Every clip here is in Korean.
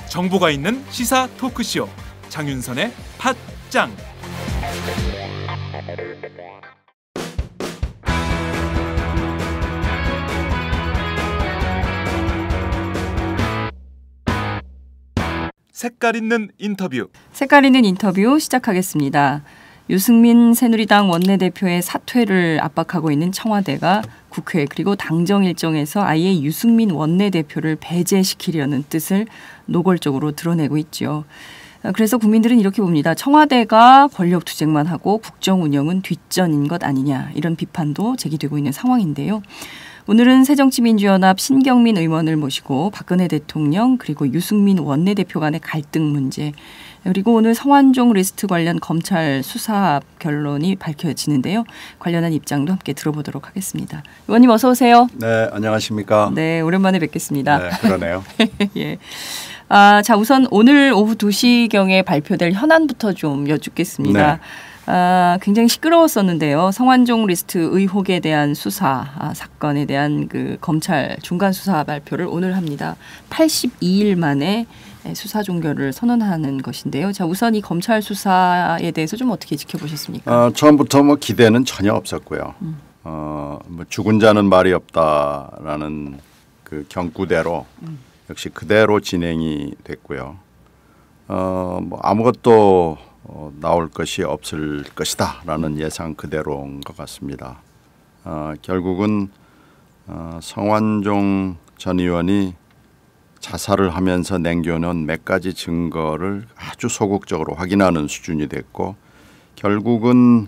정보가 있는 시사 토크쇼 장윤선의 팟짱. 색깔 있는 인터뷰. 색깔 있는 인터뷰 시작하겠습니다. 유승민 새누리당 원내대표의 사퇴를 압박하고 있는 청와대가 국회 그리고 당정 일정에서 아예 유승민 원내대표를 배제시키려는 뜻을 노골적으로 드러내고 있죠. 그래서 국민들은 이렇게 봅니다. 청와대가 권력 투쟁만 하고 국정 운영은 뒷전인 것 아니냐, 이런 비판도 제기되고 있는 상황인데요. 오늘은 새정치민주연합 신경민 의원을 모시고 박근혜 대통령 그리고 유승민 원내대표 간의 갈등 문제, 그리고 오늘 성완종 리스트 관련 검찰 수사 결론이 밝혀지는데요. 관련한 입장도 함께 들어보도록 하겠습니다. 의원님 어서 오세요. 네, 안녕하십니까. 네, 오랜만에 뵙겠습니다. 네, 그러네요. 예. 자, 우선 오늘 오후 2시경에 발표될 현안부터 좀 여쭙겠습니다. 네. 굉장히 시끄러웠었는데요. 성완종 리스트 의혹에 대한 수사 사건에 대한 그 검찰 중간 수사 발표를 오늘 합니다. 82일 만에 수사 종결을 선언하는 것인데요. 자, 우선 이 검찰 수사에 대해서 좀 어떻게 지켜보셨습니까? 처음부터 뭐 기대는 전혀 없었고요. 뭐 죽은 자는 말이 없다라는 그 경구대로 역시 그대로 진행이 됐고요. 뭐 아무것도 나올 것이 없을 것이다라는 예상 그대로인 것 같습니다. 결국은 성완종 전 의원이 자살을 하면서 남겨놓은 몇 가지 증거를 아주 소극적으로 확인하는 수준이 됐고, 결국은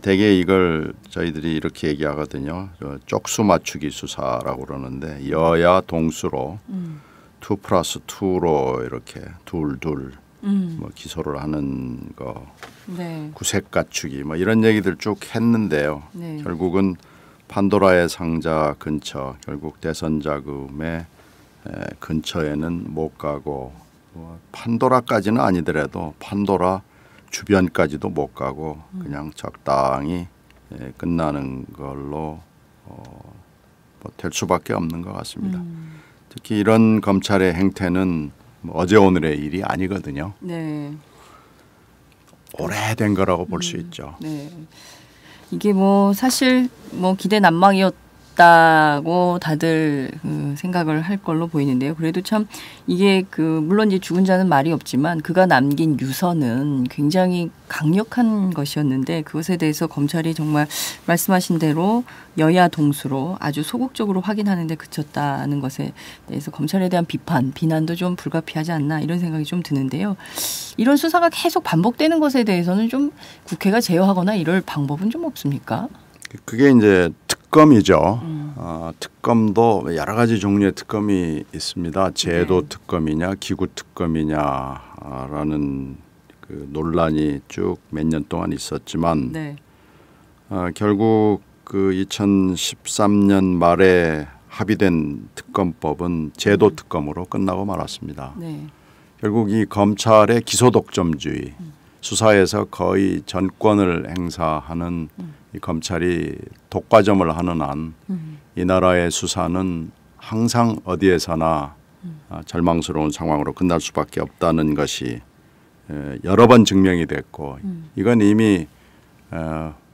대개 이걸 저희들이 이렇게 얘기하거든요. 쪽수 맞추기 수사라고 그러는데 여야 동수로 2+2로 이렇게 둘 뭐 기소를 하는 거, 네. 구색 갖추기 뭐 이런 얘기들 쭉 했는데요. 네. 결국은 판도라의 상자 근처, 결국 대선 자금의 근처에는 못 가고, 판도라까지는 아니더라도 판도라 주변까지도 못 가고 그냥 적당히 끝나는 걸로 될 수밖에 없는 것 같습니다. 특히 이런 검찰의 행태는 어제 오늘의 일이 아니거든요. 네. 오래된 거라고 볼 수 있죠. 네. 이게 뭐 사실 뭐 기대 난망이었다고 다들 생각을 할 걸로 보이는데요. 그래도 참 이게 물론 이제 죽은 자는 말이 없지만 그가 남긴 유서는 굉장히 강력한 것이었는데, 그것에 대해서 검찰이 정말 말씀하신 대로 여야 동수로 아주 소극적으로 확인하는 데 그쳤다는 것에 대해서 검찰에 대한 비난도 좀 불가피하지 않나, 이런 생각이 좀 드는데요. 이런 수사가 계속 반복되는 것에 대해서는 좀 국회가 제어하거나 이럴 방법은 좀 없습니까? 그게 이제 특검이죠. 특검도 여러 가지 종류의 특검이 있습니다. 제도 네. 특검이냐 기구 특검이냐라는 그 논란이 쭉 몇 년 동안 있었지만 네. 결국 그 2013년 말에 합의된 특검법은 제도 특검으로 끝나고 말았습니다. 네. 결국 이 검찰의 기소 독점주의, 수사에서 거의 전권을 행사하는 이 검찰이 독과점을 하는 한 이 나라의 수사는 항상 어디에서나 절망스러운 상황으로 끝날 수밖에 없다는 것이 여러 번 증명이 됐고, 이건 이미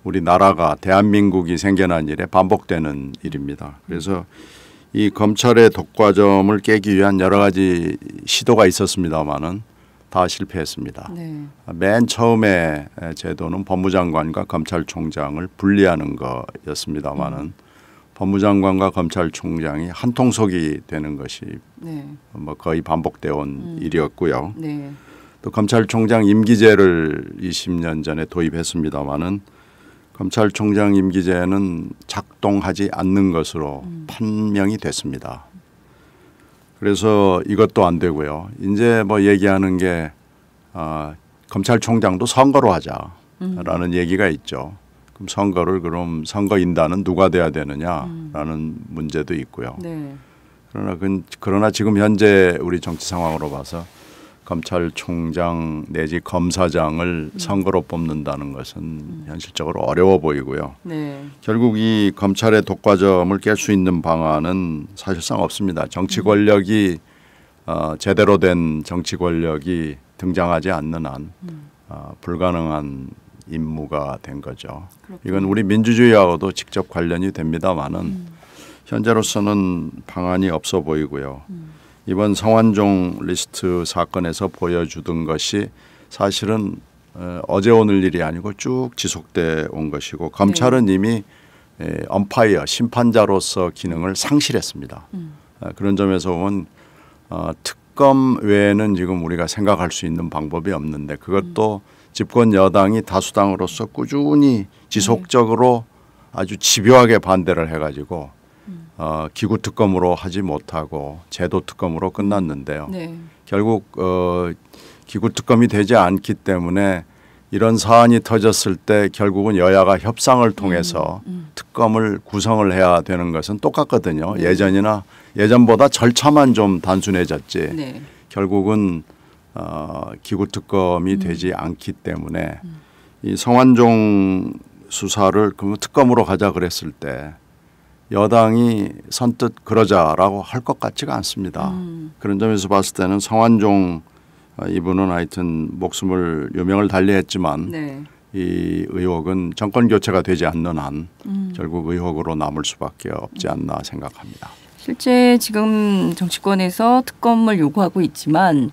우리나라가 대한민국이 생겨난 이래 반복되는 일입니다. 그래서 이 검찰의 독과점을 깨기 위한 여러 가지 시도가 있었습니다마는 다 실패했습니다. 네. 맨 처음에 제도는 법무장관과 검찰총장을 분리하는 거였습니다마는 법무장관과 검찰총장이 한통속이 되는 것이 네. 뭐 거의 반복되어 온 일이었고요. 네. 또 검찰총장 임기제를 20년 전에 도입했습니다마는 검찰총장 임기제는 작동하지 않는 것으로 판명이 됐습니다. 그래서 이것도 안 되고요. 이제 뭐 얘기하는 게 검찰총장도 선거로 하자라는 얘기가 있죠. 그럼 선거인단은 누가 돼야 되느냐라는 문제도 있고요. 네. 그러나 지금 현재 우리 정치 상황으로 봐서 검찰총장 내지 검사장을 선거로 뽑는다는 것은 현실적으로 어려워 보이고요. 네. 결국 이 검찰의 독과점을 깰 수 있는 방안은 사실상 없습니다. 정치 권력이 제대로 된 정치 권력이 등장하지 않는 한 불가능한 임무가 된 거죠. 그렇구나. 이건 우리 민주주의하고도 직접 관련이 됩니다마는 현재로서는 방안이 없어 보이고요. 이번 성완종 리스트 사건에서 보여주던 것이 사실은 어제 오늘 일이 아니고 쭉 지속돼 온 것이고 검찰은 네. 이미 엄파이어 심판자로서 기능을 상실했습니다. 그런 점에서 보면 특검 외에는 지금 우리가 생각할 수 있는 방법이 없는데 그것도 집권 여당이 다수당으로서 꾸준히 지속적으로 아주 집요하게 반대를 해가지고 기구 특검으로 하지 못하고 제도 특검으로 끝났는데요. 네. 결국 기구 특검이 되지 않기 때문에 이런 사안이 터졌을 때 결국은 여야가 협상을 통해서 특검을 구성을 해야 되는 것은 똑같거든요. 네. 예전보다 절차만 좀 단순해졌지. 네. 결국은 기구 특검이 되지 않기 때문에 이 성완종 수사를 그러면 특검으로 가자 그랬을 때 여당이 선뜻 그러자라고 할 것 같지가 않습니다. 그런 점에서 봤을 때는 성완종 이분은 하여튼 목숨을 유명을 달리했지만 네. 이 의혹은 정권 교체가 되지 않는 한 결국 의혹으로 남을 수밖에 없지 않나 생각합니다. 실제 지금 정치권에서 특검을 요구하고 있지만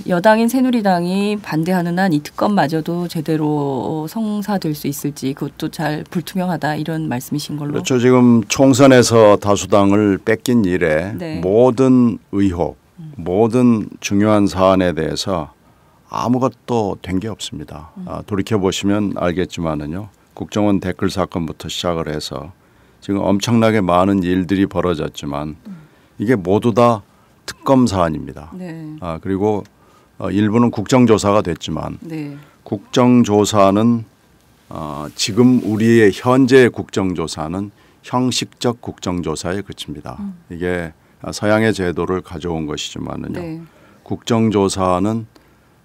여당인 새누리당이 반대하는 한 이 특검마저도 제대로 성사될 수 있을지 그것도 잘 불투명하다 이런 말씀이신 걸로. 그렇죠. 지금 총선에서 다수당을 뺏긴 이래 네. 모든 의혹, 모든 중요한 사안에 대해서 아무것도 된 게 없습니다. 돌이켜보시면 알겠지만은요. 국정원 댓글 사건부터 시작을 해서 지금 엄청나게 많은 일들이 벌어졌지만 이게 모두 다 특검 사안입니다. 네. 그리고 일부는 국정조사가 됐지만 네. 국정조사는 지금 우리의 현재 국정조사는 형식적 국정조사에 그칩니다. 이게 서양의 제도를 가져온 것이지만은요. 네. 국정조사는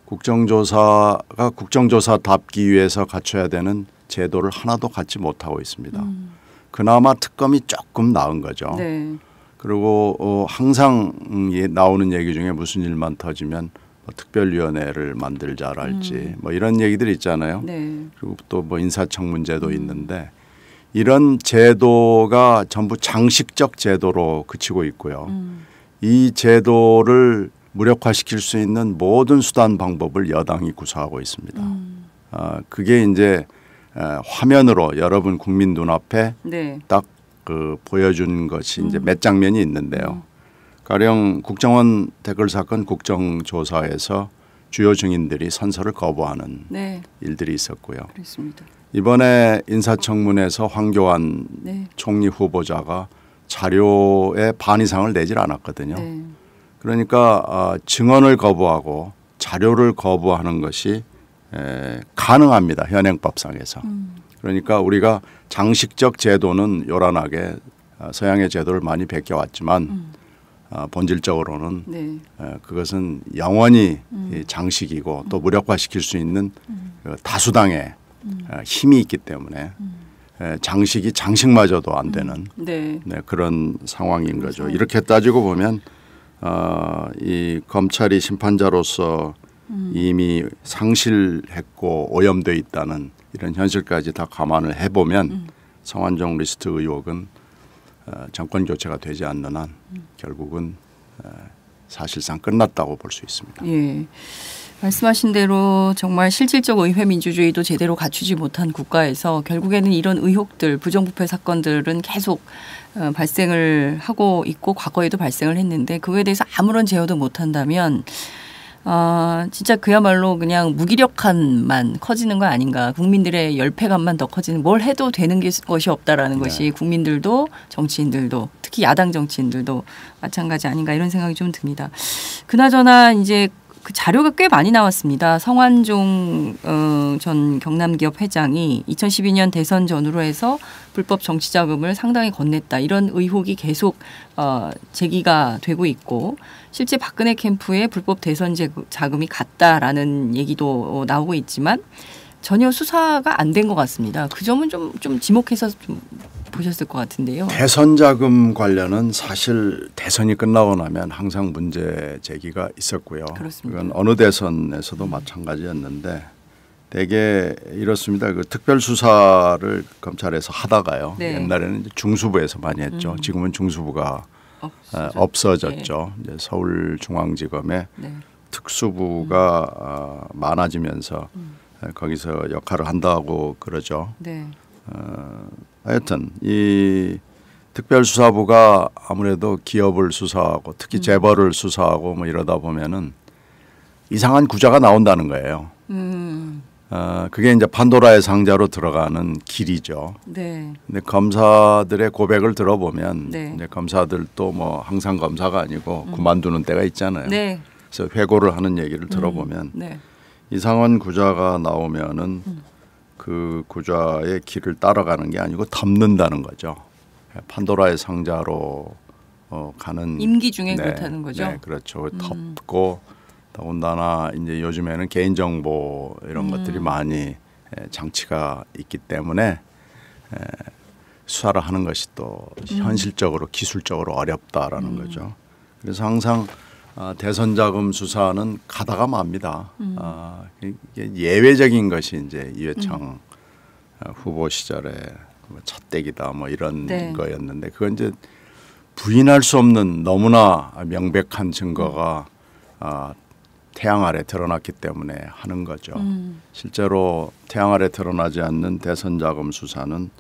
국정조사가 국정조사답기 위해서 갖춰야 되는 제도를 하나도 갖지 못하고 있습니다. 그나마 특검이 조금 나은 거죠. 네. 그리고 항상 나오는 얘기 중에 무슨 일만 터지면 뭐 특별위원회를 만들자랄지 뭐 이런 얘기들이 있잖아요. 네. 그리고 또 뭐 인사청 문제도 있는데 이런 제도가 전부 장식적 제도로 그치고 있고요. 이 제도를 무력화시킬 수 있는 모든 수단 방법을 여당이 구사하고 있습니다. 그게 이제 화면으로 여러분 국민 눈앞에 네. 딱 그 보여준 것이 이제 몇 장면이 있는데요. 가령 국정원 댓글 사건 국정조사에서 주요 증인들이 선서를 거부하는 네. 일들이 있었고요. 그렇습니다. 이번에 인사청문회에서 황교안 네. 총리 후보자가 자료의 반 이상을 내질 않았거든요. 네. 그러니까 증언을 거부하고 자료를 거부하는 것이 가능합니다. 현행법상에서. 그러니까 우리가 장식적 제도는 요란하게 서양의 제도를 많이 베껴왔지만 본질적으로는 네. 그것은 영원히 장식이고 또 무력화시킬 수 있는 다수당의 힘이 있기 때문에 장식이 장식마저도 안 되는 네. 네, 그런 상황인 거죠. 이렇게 따지고 보면 이 검찰이 심판자로서 이미 상실했고 오염돼 있다는 이런 현실까지 다 감안을 해보면 성완종 리스트 의혹은 정권 교체가 되지 않는 한 결국은 사실상 끝났다고 볼 수 있습니다. 예. 말씀하신 대로 정말 실질적 의회 민주주의도 제대로 갖추지 못한 국가에서 결국에는 이런 의혹들, 부정부패 사건들은 계속 발생을 하고 있고 과거에도 발생을 했는데 그거에 대해서 아무런 제어도 못한다면 진짜 그야말로 그냥 무기력함만 커지는 거 아닌가. 국민들의 열패감만 더 커지는 뭘 해도 되는 것이 없다라는 네. 것이 국민들도 정치인들도 특히 야당 정치인들도 마찬가지 아닌가 이런 생각이 좀 듭니다. 그나저나 이제 그 자료가 꽤 많이 나왔습니다. 성완종 전 경남기업 회장이 2012년 대선 전후로 해서 불법 정치자금을 상당히 건넸다. 이런 의혹이 계속 제기가 되고 있고 실제 박근혜 캠프에 불법 대선 자금이 갔다라는 얘기도 나오고 있지만 전혀 수사가 안 된 것 같습니다. 그 점은 좀 지목해서 좀 보셨을 것 같은데요. 대선 자금 관련은 사실 대선이 끝나고 나면 항상 문제 제기가 있었고요. 그렇습니다. 그건 어느 대선에서도 마찬가지였는데 대개 이렇습니다. 그 특별 수사를 검찰에서 하다가요. 네. 옛날에는 이제 중수부에서 많이 했죠. 지금은 중수부가 없어졌죠. 이제 서울중앙지검의 네. 특수부가 많아지면서 거기서 역할을 한다고 그러죠. 네. 하여튼 이 특별수사부가 아무래도 기업을 수사하고 특히 재벌을 수사하고 뭐 이러다 보면은 이상한 구자가 나온다는 거예요. 그게 이제 판도라의 상자로 들어가는 길이죠. 네. 근데 검사들의 고백을 들어보면 네. 이제 검사들도 뭐 항상 검사가 아니고 그만두는 때가 있잖아요. 네. 그래서 회고를 하는 얘기를 들어보면 네. 이상한 구자가 나오면은 그 구자의 길을 따라가는 게 아니고 덮는다는 거죠. 판도라의 상자로 가는 임기 중에 네, 그렇다는 거죠. 네, 그렇죠. 덮고 더군다나 이제 요즘에는 개인정보 이런 것들이 많이 장치가 있기 때문에 수사를 하는 것이 또 현실적으로 기술적으로 어렵다라는 거죠. 그래서 항상 대선 자금 수사는 가다가 맙니다. 이게 예외적인 것이 이제 이회창 후보 시절에 찻대기다 뭐 이런 네. 거였는데 그건 이제 부인할 수 없는 너무나 명백한 증거가 태양 아래 드러났기 때문에 하는 거죠. 실제로 태양 아래 드러나지 않는 대선 자금 수사는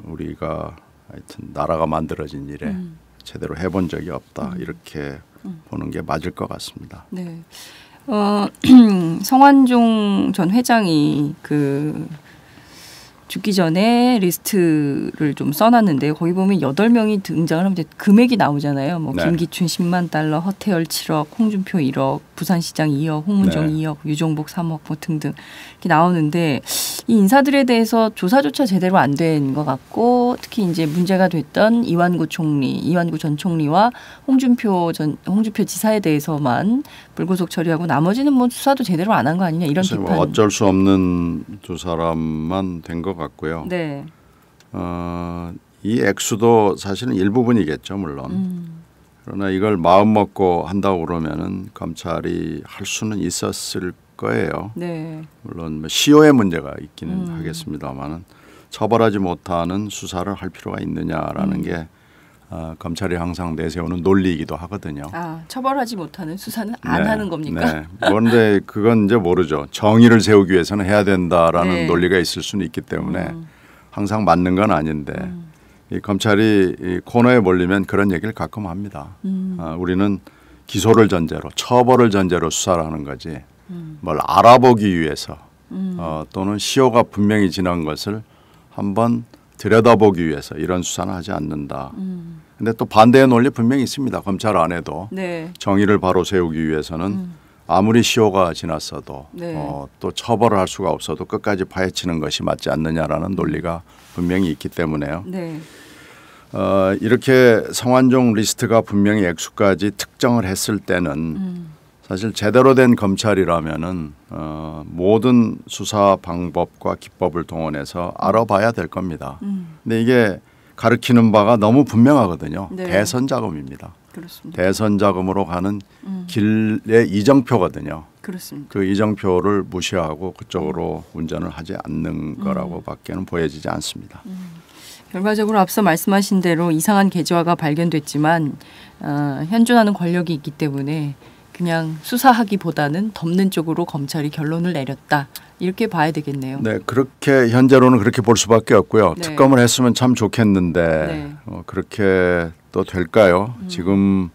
우리가 하여튼 나라가 만들어진 일에 제대로 해본 적이 없다. 이렇게 보는 게 맞을 것 같습니다. 네. 성완종 전 회장이 죽기 전에 리스트를 좀 써놨는데요. 거기 보면 8명이 등장을 하면 금액이 나오잖아요. 뭐 네. 김기춘 10만 달러, 허태열 7억, 홍준표 1억, 부산시장 2억, 홍문종 네. 2억, 유종복 3억 뭐 등등 이렇게 나오는데 이 인사들에 대해서 조사조차 제대로 안 된 것 같고 특히 이제 문제가 됐던 이완구 전 총리와 홍준표 지사에 대해서만 불구속 처리하고 나머지는 뭐 수사도 제대로 안 한 거 아니냐 이런 비판. 뭐 어쩔 수 없는 두 사람만 된 것 같고요. 네. 이 액수도 사실은 일부분이겠죠, 물론. 그러나 이걸 마음 먹고 한다고 그러면은 검찰이 할 수는 있었을 거예요. 네. 물론 뭐 시효의 문제가 있기는 하겠습니다만은 처벌하지 못하는 수사를 할 필요가 있느냐라는 게 검찰이 항상 내세우는 논리이기도 하거든요. 처벌하지 못하는 수사는 안 네, 하는 겁니까? 네. 그런데 그건 이제 모르죠. 정의를 세우기 위해서는 해야 된다라는 네. 논리가 있을 수는 있기 때문에 항상 맞는 건 아닌데 이 검찰이 이 코너에 몰리면 그런 얘기를 가끔 합니다. 우리는 기소를 전제로 처벌을 전제로 수사를 하는 거지 뭘 알아보기 위해서 또는 시효가 분명히 지난 것을 한번 들여다보기 위해서 이런 수사는 하지 않는다. 근데 또 반대의 논리 분명히 있습니다. 검찰 안에도 네. 정의를 바로 세우기 위해서는 아무리 시효가 지났어도 네. 또 처벌을 할 수가 없어도 끝까지 파헤치는 것이 맞지 않느냐라는 논리가 분명히 있기 때문에요. 네. 이렇게 성완종 리스트가 분명히 액수까지 특정을 했을 때는 사실 제대로 된 검찰이라면은 모든 수사 방법과 기법을 동원해서 알아봐야 될 겁니다. 근데 이게 가리키는 바가 너무 분명하거든요. 네. 대선 자금입니다. 그렇습니다. 대선 자금으로 가는 길의 이정표거든요. 그렇습니다. 그 이정표를 무시하고 그쪽으로 운전을 하지 않는 거라고밖에는 보여지지 않습니다. 결과적으로 앞서 말씀하신 대로 이상한 계좌가 발견됐지만 현존하는 권력이 있기 때문에 그냥 수사하기보다는 덮는 쪽으로 검찰이 결론을 내렸다. 이렇게 봐야 되겠네요. 네, 그렇게 현재로는 그렇게 볼 수밖에 없고요. 네. 특검을 했으면 참 좋겠는데 네. 그렇게 또 될까요? 지금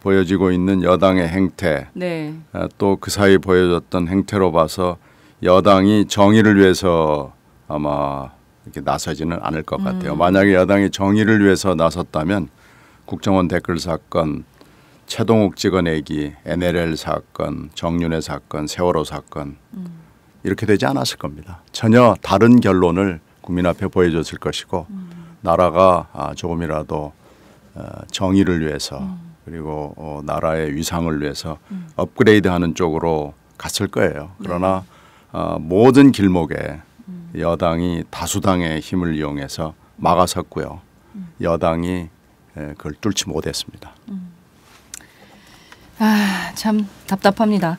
보여지고 있는 여당의 행태 네. 또 그 사이 보여졌던 행태로 봐서 여당이 정의를 위해서 아마 이렇게 나서지는 않을 것 같아요. 만약에 여당이 정의를 위해서 나섰다면 국정원 댓글 사건 최동욱 찍어내기, NLL 사건, 정윤회 사건, 세월호 사건 이렇게 되지 않았을 겁니다. 전혀 다른 결론을 국민 앞에 보여줬을 것이고 나라가 조금이라도 정의를 위해서 그리고 나라의 위상을 위해서 업그레이드하는 쪽으로 갔을 거예요. 그러나 모든 길목에 여당이 다수당의 힘을 이용해서 막아섰고요. 여당이 그걸 뚫지 못했습니다. 참 답답합니다.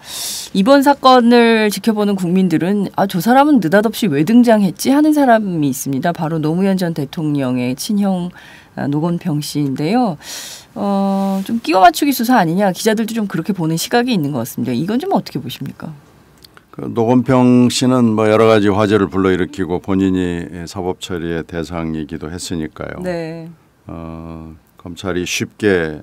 이번 사건을 지켜보는 국민들은 저 사람은 느닷없이 왜 등장했지 하는 사람이 있습니다. 바로 노무현 전 대통령의 친형 노건평 씨인데요. 좀 끼워 맞추기 수사 아니냐, 기자들도 좀 그렇게 보는 시각이 있는 것 같습니다. 이건 좀 어떻게 보십니까? 그 노건평 씨는 뭐 여러 가지 화제를 불러일으키고 본인이 사법 처리의 대상이기도 했으니까요. 네. 검찰이 쉽게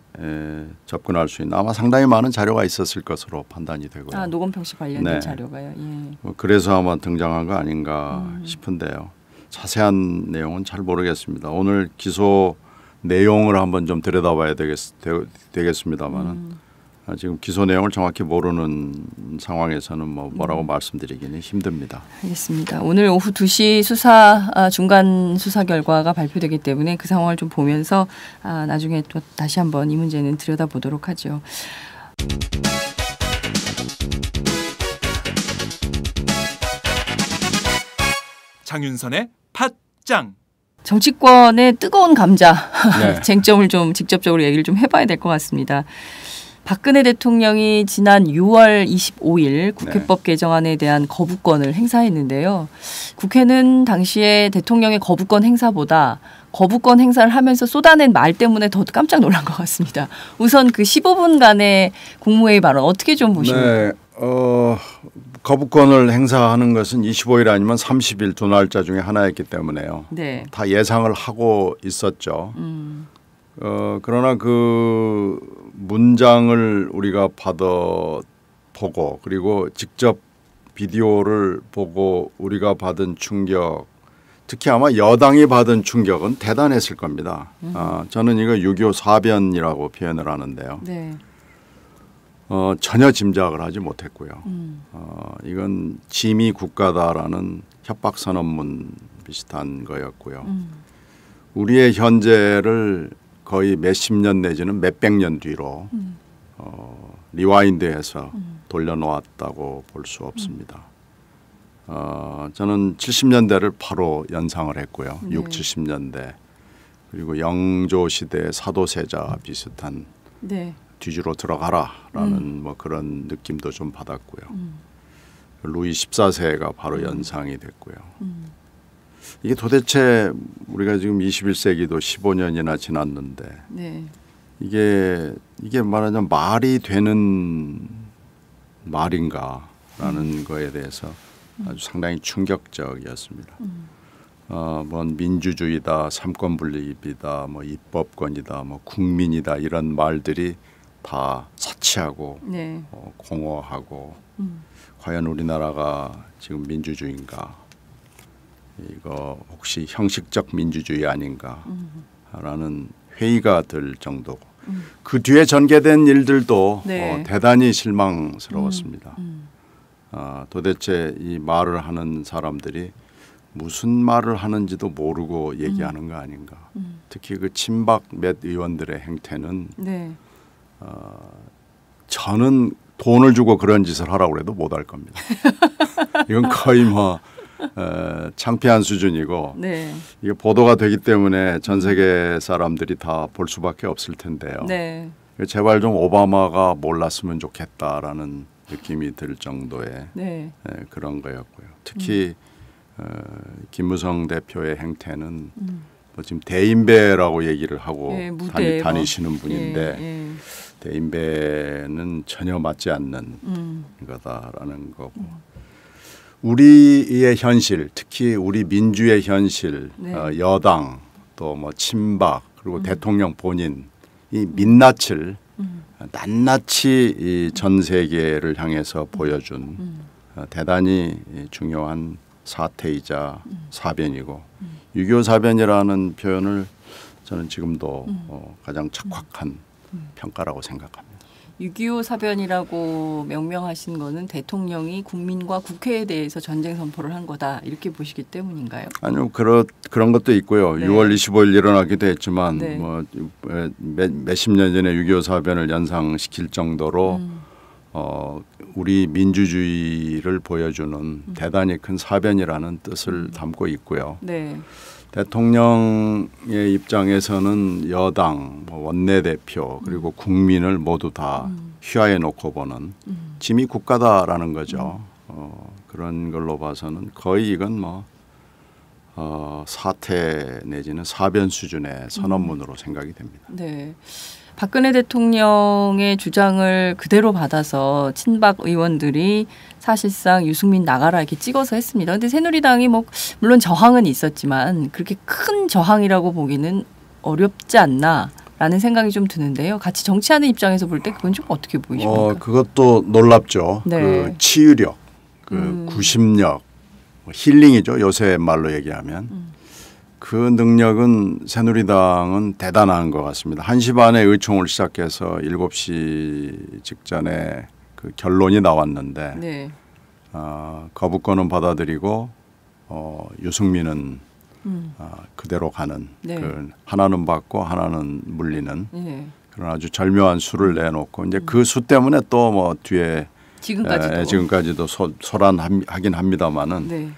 접근할 수 있는 아마 상당히 많은 자료가 있었을 것으로 판단이 되고요. 노건평 씨 관련된 자료가요. 예. 그래서 아마 등장한 거 아닌가 싶은데요. 자세한 내용은 잘 모르겠습니다. 오늘 기소 내용을 한번 좀 들여다봐야 되겠습니다만은 지금 기소 내용을 정확히 모르는 상황에서는 뭐라고 말씀드리기는 힘듭니다. 알겠습니다. 오늘 오후 2시 중간 수사 결과가 발표되기 때문에 그 상황을 좀 보면서 나중에 또 다시 한번 이 문제는 들여다보도록 하죠. 장윤선의 팟짱. 정치권의 뜨거운 감자 쟁점을 좀 직접적으로 얘기를 좀 해봐야 될 것 같습니다. 박근혜 대통령이 지난 6월 25일 국회법 개정안에 대한 거부권을 행사했는데요. 국회는 당시에 대통령의 거부권 행사보다 거부권 행사를 하면서 쏟아낸 말 때문에 더 깜짝 놀란 것 같습니다. 우선 그 15분간의 국무회의 발언 어떻게 좀 보십니까? 네, 거부권을 행사하는 것은 25일 아니면 30일 두 날짜 중에 하나였기 때문에요. 네. 다 예상을 하고 있었죠. 그러나 그 문장을 우리가 보고 그리고 직접 비디오를 보고 우리가 받은 충격, 특히 아마 여당이 받은 충격은 대단했을 겁니다. 저는 이거 6.25 사변이라고 표현을 하는데요. 네. 전혀 짐작을 하지 못했고요. 이건 지미 국가다라는 협박 선언문 비슷한 거였고요. 우리의 현재를 거의 몇십 년 내지는 몇백 년 뒤로 리와인드해서 돌려놓았다고 볼 수 없습니다. 저는 70년대를 바로 연상을 했고요. 6, 70년대 그리고 영조 시대 사도세자 비슷한 뒤주로 들어가라라는 뭐 그런 느낌도 좀 받았고요. 루이 14세가 바로 연상이 됐고요. 이게 도대체 우리가 지금 21세기도 15년이나 지났는데 이게 말하자면 말이 되는 말인가라는 거에 대해서 아주 상당히 충격적이었습니다. 뭐 민주주의다, 삼권분립이다, 뭐 입법권이다, 뭐 국민이다 이런 말들이 다 사치하고 공허하고 과연 우리나라가 지금 민주주의인가? 이거 혹시 형식적 민주주의 아닌가라는 회의가 들 정도고 그 뒤에 전개된 일들도 대단히 실망스러웠습니다. 도대체 이 말을 하는 사람들이 무슨 말을 하는지도 모르고 얘기하는 거 아닌가. 특히 그 친박 몇 의원들의 행태는 저는 돈을 주고 그런 짓을 하라고 해도 못할 겁니다. 이건 거의 뭐 창피한 수준이고 이게 보도가 되기 때문에 전 세계 사람들이 다 볼 수밖에 없을 텐데요. 제발 좀 오바마가 몰랐으면 좋겠다라는 느낌이 들 정도의 그런 거였고요. 특히 김무성 대표의 행태는 뭐 지금 대인배라고 얘기를 하고 다니시는 분인데 대인배는 전혀 맞지 않는 거다라는 거고 우리의 현실, 특히 우리 민주의 현실, 여당 또 뭐 친박 그리고 대통령 본인 이 민낯을 낱낱이 이 전 세계를 향해서 보여준 대단히 중요한 사태이자 사변이고 6.25 사변이라는 표현을 저는 지금도 가장 적확한 평가라고 생각합니다. 6.25 사변이라고 명명하신 거는 대통령이 국민과 국회에 대해서 전쟁 선포를 한 거다 이렇게 보시기 때문인가요? 아니요, 그런 것도 있고요. 네. 6월 25일 일어나기도 했지만 네. 뭐 몇십 년 전에 6.25 사변을 연상시킬 정도로 우리 민주주의를 보여주는 대단히 큰 사변이라는 뜻을 담고 있고요. 네. 대통령의 입장에서는 여당, 원내대표 그리고 국민을 모두 다 휘하에 놓고 보는 짐이 국가다라는 거죠. 그런 걸로 봐서는 거의 이건 뭐 사퇴 내지는 사변 수준의 선언문으로 생각이 됩니다. 네. 박근혜 대통령의 주장을 그대로 받아서 친박 의원들이 사실상 유승민 나가라 이렇게 찍어서 했습니다. 그런데 새누리당이 뭐 물론 저항은 있었지만 그렇게 큰 저항이라고 보기는 어렵지 않나라는 생각이 좀 드는데요. 같이 정치하는 입장에서 볼 때 그건 좀 어떻게 보이십니까? 그것도 놀랍죠. 네. 그 치유력, 그 구심력, 힐링이죠. 요새 말로 얘기하면. 그 능력은 새누리당은 대단한 것 같습니다. 1시 반에 의총을 시작해서 7시 직전에 그 결론이 나왔는데 네. 거부권은 받아들이고 유승민은 그대로 가는 네. 그 하나는 받고 하나는 물리는 네. 그런 아주 절묘한 수를 내놓고 이제 그 수 때문에 또 뭐 뒤에 지금까지도 소란하긴 합니다마는 네.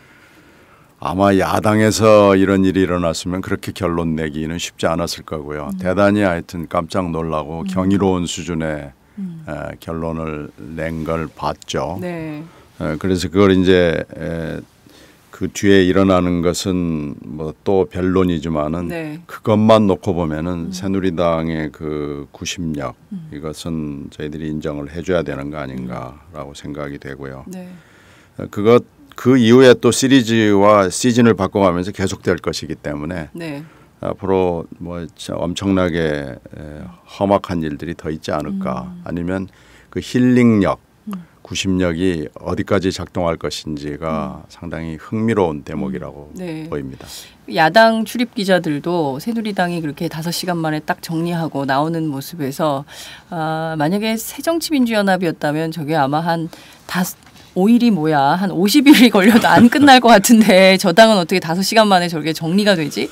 아마 야당에서 이런 일이 일어났으면 그렇게 결론 내기는 쉽지 않았을 거고요. 대단히 하여튼 깜짝 놀라고 경이로운 수준의 결론을 낸 걸 봤죠. 네. 그래서 그걸 이제 그 뒤에 일어나는 것은 뭐 또 변론이지만은 네. 그것만 놓고 보면은 새누리당의 그 구심력 이것은 저희들이 인정을 해줘야 되는 거 아닌가라고 생각이 되고요. 네. 그 이후에 또 시리즈와 시즌을 바꿔가면서 계속될 것이기 때문에 네. 앞으로 뭐 엄청나게 험악한 일들이 더 있지 않을까 아니면 그 힐링력, 구심력이 어디까지 작동할 것인지가 상당히 흥미로운 대목이라고 네. 보입니다. 야당 출입 기자들도 새누리당이 그렇게 5시간 만에 딱 정리하고 나오는 모습에서 만약에 새정치민주연합이었다면 저게 아마 한 5일이 뭐야 한 50일이 걸려도 안 끝날 것 같은데 저 당은 어떻게 5시간 만에 저렇게 정리가 되지?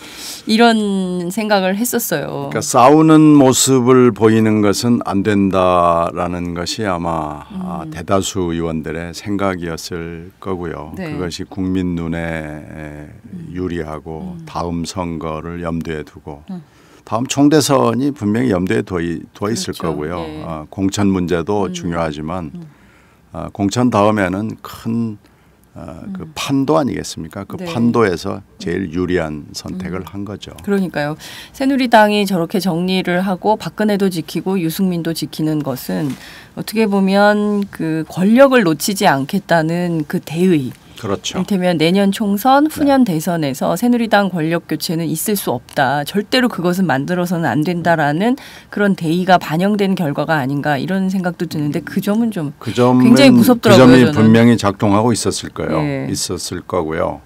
이런 생각을 했었어요. 그러니까 싸우는 모습을 보이는 것은 안 된다라는 것이 아마 대다수 의원들의 생각이었을 거고요. 네. 그것이 국민 눈에 유리하고 다음 선거를 염두에 두고 다음 총대선이 분명히 염두에 두어 있을 그렇죠. 거고요. 네. 공천 문제도 중요하지만 공천 다음에는 큰 그 판도 아니겠습니까? 그 네. 판도에서 제일 유리한 선택을 한 거죠. 그러니까요. 새누리당이 저렇게 정리를 하고 박근혜도 지키고 유승민도 지키는 것은 어떻게 보면 그 권력을 놓치지 않겠다는 그 대의. 그렇죠. 이를테면 내년 총선, 후년 네. 대선에서 새누리당 권력 교체는 있을 수 없다. 절대로 그것은 만들어서는 안 된다라는 그런 대의가 반영된 결과가 아닌가 이런 생각도 드는데 그 점은 좀 굉장히 무섭더라고요. 그 점이 저는. 분명히 작동하고 있었을 거예요. 네. 있었을 거고요.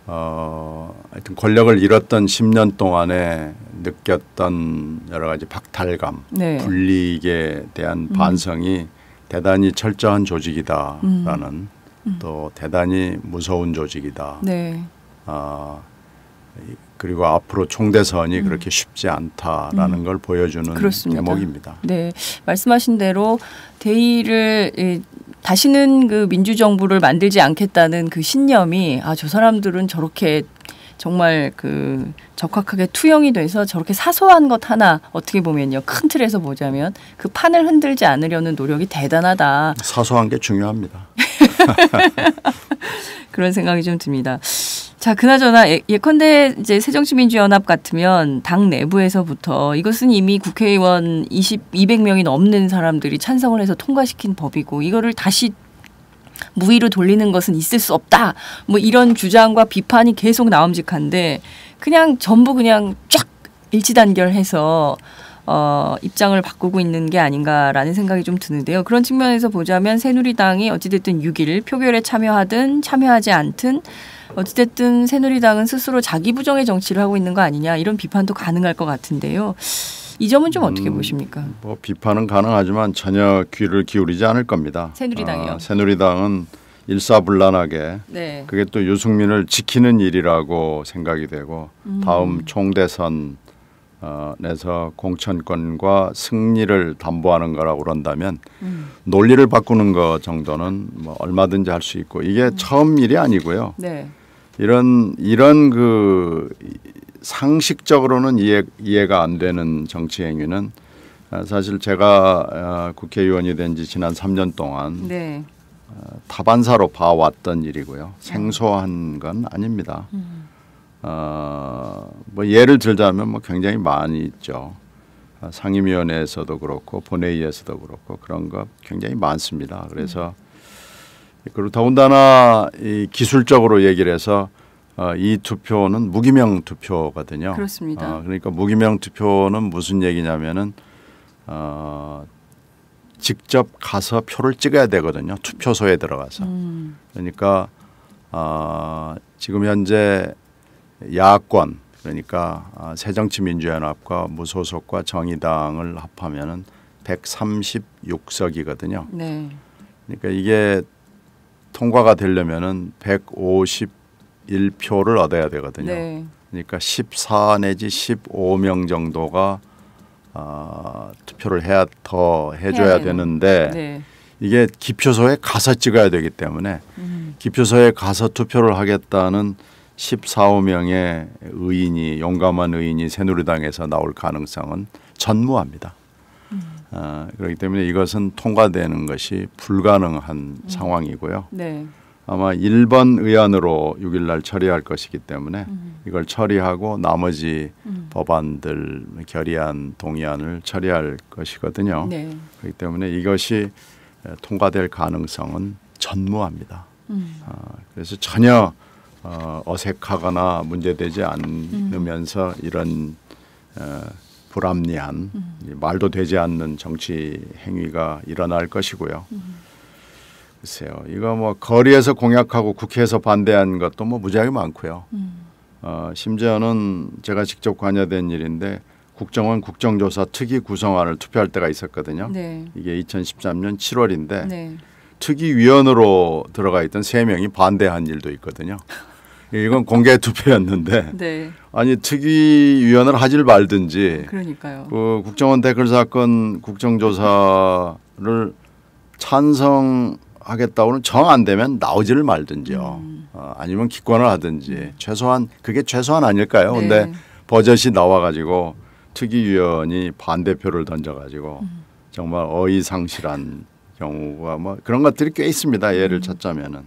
하여튼 권력을 잃었던 10년 동안에 느꼈던 여러 가지 박탈감, 네. 불이익에 대한 반성이 대단히 철저한 조직이다라는 또 대단히 무서운 조직이다. 네. 그리고 앞으로 총대선이 그렇게 쉽지 않다라는 걸 보여주는 그렇습니다. 대목입니다. 네, 말씀하신 대로 대의를 다시는 그 민주정부를 만들지 않겠다는 그 신념이 저 사람들은 저렇게 정말 그 적확하게 투영이 돼서 저렇게 사소한 것 하나 어떻게 보면요. 큰 틀에서 보자면 그 판을 흔들지 않으려는 노력이 대단하다. 사소한 게 중요합니다. 그런 생각이 좀 듭니다. 자, 그나저나 예컨대 이제 새정치민주연합 같으면 당 내부에서부터 이것은 이미 국회의원 200명이 넘는 사람들이 찬성을 해서 통과시킨 법이고 이거를 다시 무위로 돌리는 것은 있을 수 없다. 뭐 이런 주장과 비판이 계속 나옴직한데 그냥 전부 그냥 쫙 일치단결해서 입장을 바꾸고 있는 게 아닌가라는 생각이 좀 드는데요. 그런 측면에서 보자면 새누리당이 어찌됐든 6일 표결에 참여하든 참여하지 않든 어찌됐든 새누리당은 스스로 자기 부정의 정치를 하고 있는 거 아니냐 이런 비판도 가능할 것 같은데요. 이 점은 좀 어떻게 보십니까? 뭐 비판은 가능하지만 전혀 귀를 기울이지 않을 겁니다. 새누리당이요. 새누리당은 일사불란하게 네. 그게 또 유승민을 지키는 일이라고 생각이 되고 다음 총대선 내서 공천권과 승리를 담보하는 거라고 그런다면 논리를 바꾸는 거 정도는 뭐 얼마든지 할 수 있고 이게 처음 일이 아니고요. 네. 이런 그 상식적으로는 이해가 안 되는 정치 행위는 사실 제가 국회의원이 된 지 지난 3년 동안 네. 타반사로 봐왔던 일이고요. 생소한 건 아닙니다. 뭐 예를 들자면 뭐 굉장히 많이 있죠. 상임위원회에서도 그렇고 본회의에서도 그렇고 그런 거 굉장히 많습니다. 그래서 그리고 더군다나 이 기술적으로 얘기를 해서 이 투표는 무기명 투표거든요. 그렇습니다. 그러니까 무기명 투표는 무슨 얘기냐면은 직접 가서 표를 찍어야 되거든요. 투표소에 들어가서. 그러니까 지금 현재 야권 그러니까 새정치민주연합과 무소속과 정의당을 합하면은 136석이거든요. 네. 그러니까 이게 통과가 되려면은 151표를 얻어야 되거든요. 네. 그러니까 14 내지 15명 정도가 투표를 해줘야 되는데 네. 이게 기표소에 가서 찍어야 되기 때문에 기표소에 가서 투표를 하겠다는 14~15명의 의인이 용감한 의인이 새누리당에서 나올 가능성은 전무합니다. 그렇기 때문에 이것은 통과되는 것이 불가능한 상황이고요. 네. 아마 1번 의안으로 6일 날 처리할 것이기 때문에 이걸 처리하고 나머지 법안들 결의안, 동의안을 처리할 것이거든요. 네. 그렇기 때문에 이것이 통과될 가능성은 전무합니다. 그래서 전혀 어색하거나 문제되지 않으면서 이런 불합리한 말도 되지 않는 정치 행위가 일어날 것이고요. 글쎄요, 이거 뭐 거리에서 공약하고 국회에서 반대한 것도 뭐 무지하게 많고요. 심지어는 제가 직접 관여된 일인데 국정원 국정조사 특위 구성안을 투표할 때가 있었거든요. 네. 이게 2013년 7월인데 네. 특위위원으로 들어가 있던 3명이 반대한 일도 있거든요. 이건 공개 투표였는데 네. 아니 특위위원을 하질 말든지 그러니까요. 그 국정원 댓글 사건 국정조사를 찬성하겠다고는 정 안 되면 나오지를 말든지요. 아니면 기권을 하든지 최소한 그게 최소한 아닐까요? 네. 근데 버젓이 나와가지고 특위위원이 반대표를 던져가지고 정말 어이상실한 경우가 뭐 그런 것들이 꽤 있습니다. 예를 찾자면은.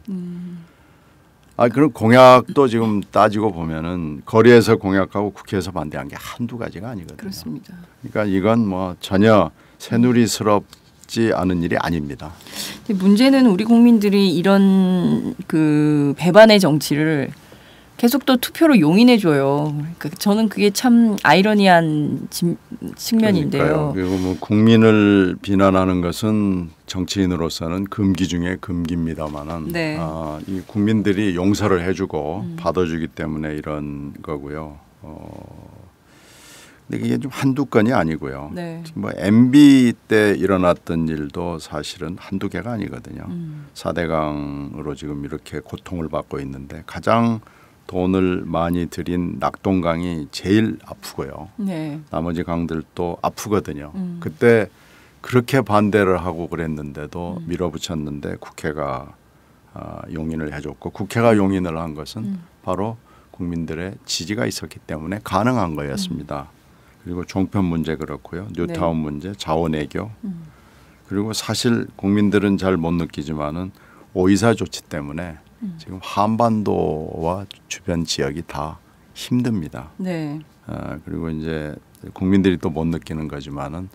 그런 공약도 지금 따지고 보면은 거리에서 공약하고 국회에서 반대한 게 한두 가지가 아니거든요. 그렇습니다. 그러니까 이건 뭐 전혀 새누리스럽지 않은 일이 아닙니다. 문제는 우리 국민들이 이런 그 배반의 정치를 계속 또 투표로 용인해 줘요. 그러니까 저는 그게 참 아이러니한 측면인데요. 그러니까요. 그리고 뭐 국민을 비난하는 것은 정치인으로서는 금기 중에 금기입니다만은 네. 이 국민들이 용서를 해주고 받아주기 때문에 이런 거고요. 근데 이게 좀 한두 건이 아니고요. 네. 뭐 MB 때 일어났던 일도 사실은 한두 개가 아니거든요. 4대강으로 지금 이렇게 고통을 받고 있는데 가장 돈을 많이 들인 낙동강이 제일 아프고요. 네. 나머지 강들도 아프거든요. 그때 그렇게 반대를 하고 그랬는데도 밀어붙였는데 국회가 용인을 해줬고 국회가 용인을 한 것은 바로 국민들의 지지가 있었기 때문에 가능한 거였습니다. 그리고 종편 문제 그렇고요. 뉴타운 네. 문제, 자원외교 그리고 사실 국민들은 잘 못 느끼지만은 오이사 조치 때문에 지금 한반도와 주변 지역이 다 힘듭니다. 네. 그리고 이제 국민들이 또 못 느끼는 거지만은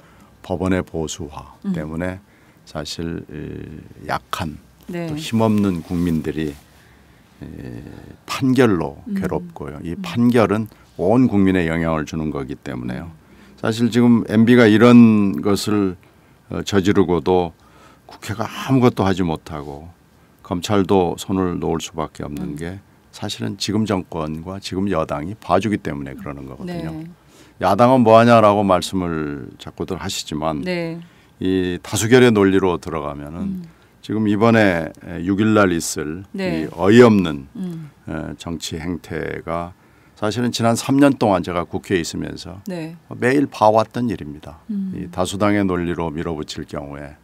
법원의 보수화 때문에 사실 약한 네. 또 힘없는 국민들이 판결로 괴롭고요. 이 판결은 온 국민에 영향을 주는 거기 때문에요. 사실 지금 MB가 이런 것을 저지르고도 국회가 아무것도 하지 못하고 검찰도 손을 놓을 수밖에 없는 게 사실은 지금 정권과 지금 여당이 봐주기 때문에 그러는 거거든요. 네. 야당은 뭐하냐라고 말씀을 자꾸들 하시지만 네. 이 다수결의 논리로 들어가면은 지금 이번에 6일 날 있을 네. 이 어이없는 정치 행태가 사실은 지난 3년 동안 제가 국회에 있으면서 네. 매일 봐왔던 일입니다. 이 다수당의 논리로 밀어붙일 경우에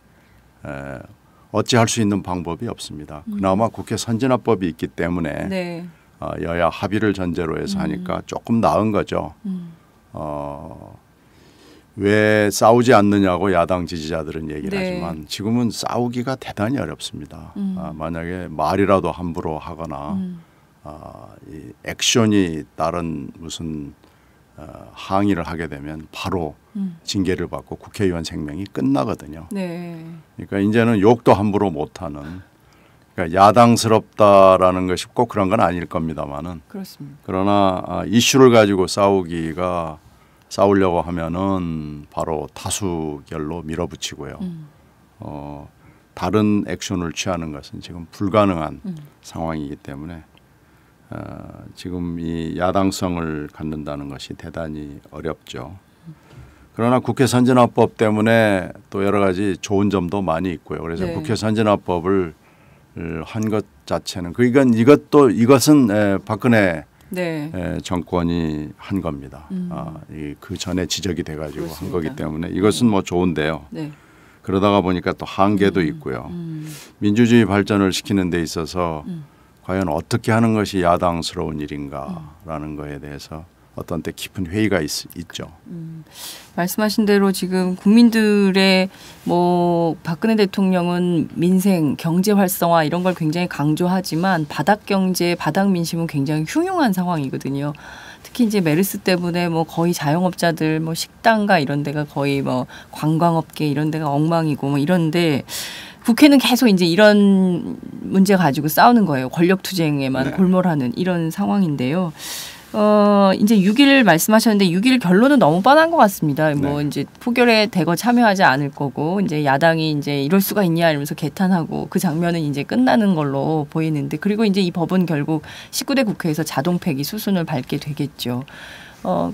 어찌할 수 있는 방법이 없습니다. 그나마 국회 선진화법이 있기 때문에 네. 여야 합의를 전제로 해서 하니까 조금 나은 거죠. 왜 싸우지 않느냐고 야당 지지자들은 얘기를 네. 하지만 지금은 싸우기가 대단히 어렵습니다. 만약에 말이라도 함부로 하거나 이 액션이 다른 무슨 항의를 하게 되면 바로 징계를 받고 국회의원 생명이 끝나거든요. 네. 그러니까 이제는 욕도 함부로 못하는 그러니까 야당스럽다라는 것이 꼭 그런 건 아닐 겁니다만은 그렇습니다. 그러나 이슈를 가지고 싸우려고 하면은 바로 다수결로 밀어붙이고요. 다른 액션을 취하는 것은 지금 불가능한 상황이기 때문에 지금 이 야당성을 갖는다는 것이 대단히 어렵죠. 그러나 국회 선진화법 때문에 또 여러 가지 좋은 점도 많이 있고요. 그래서 네. 국회 선진화법을 한 것 자체는 이것은 박근혜 네. 정권이 한 겁니다. 그 전에 지적이 돼가지고 그렇습니다. 한 거기 때문에 이것은 뭐 좋은데요. 네. 그러다가 보니까 또 한계도 있고요. 민주주의 발전을 시키는 데 있어서 과연 어떻게 하는 것이 야당스러운 일인가라는 거에 대해서 어떤 때 깊은 회의가 있죠. 말씀하신 대로 지금 국민들의 뭐 박근혜 대통령은 민생, 경제 활성화 이런 걸 굉장히 강조하지만 바닥 경제, 바닥 민심은 굉장히 흉흉한 상황이거든요. 특히 이제 메르스 때문에 뭐 거의 자영업자들 뭐 식당가 이런 데가 거의 뭐 관광업계 이런 데가 엉망이고 뭐 이런데 국회는 계속 이제 이런 문제 가지고 싸우는 거예요. 권력 투쟁에만 네. 골몰하는 이런 상황인데요. 이제 6일 말씀하셨는데 6일 결론은 너무 뻔한 것 같습니다. 뭐 네. 이제 포결에 대거 참여하지 않을 거고 이제 야당이 이제 이럴 수가 있냐 이러면서 개탄하고 그 장면은 이제 끝나는 걸로 보이는데 그리고 이제 이 법은 결국 19대 국회에서 자동 폐기 수순을 밟게 되겠죠.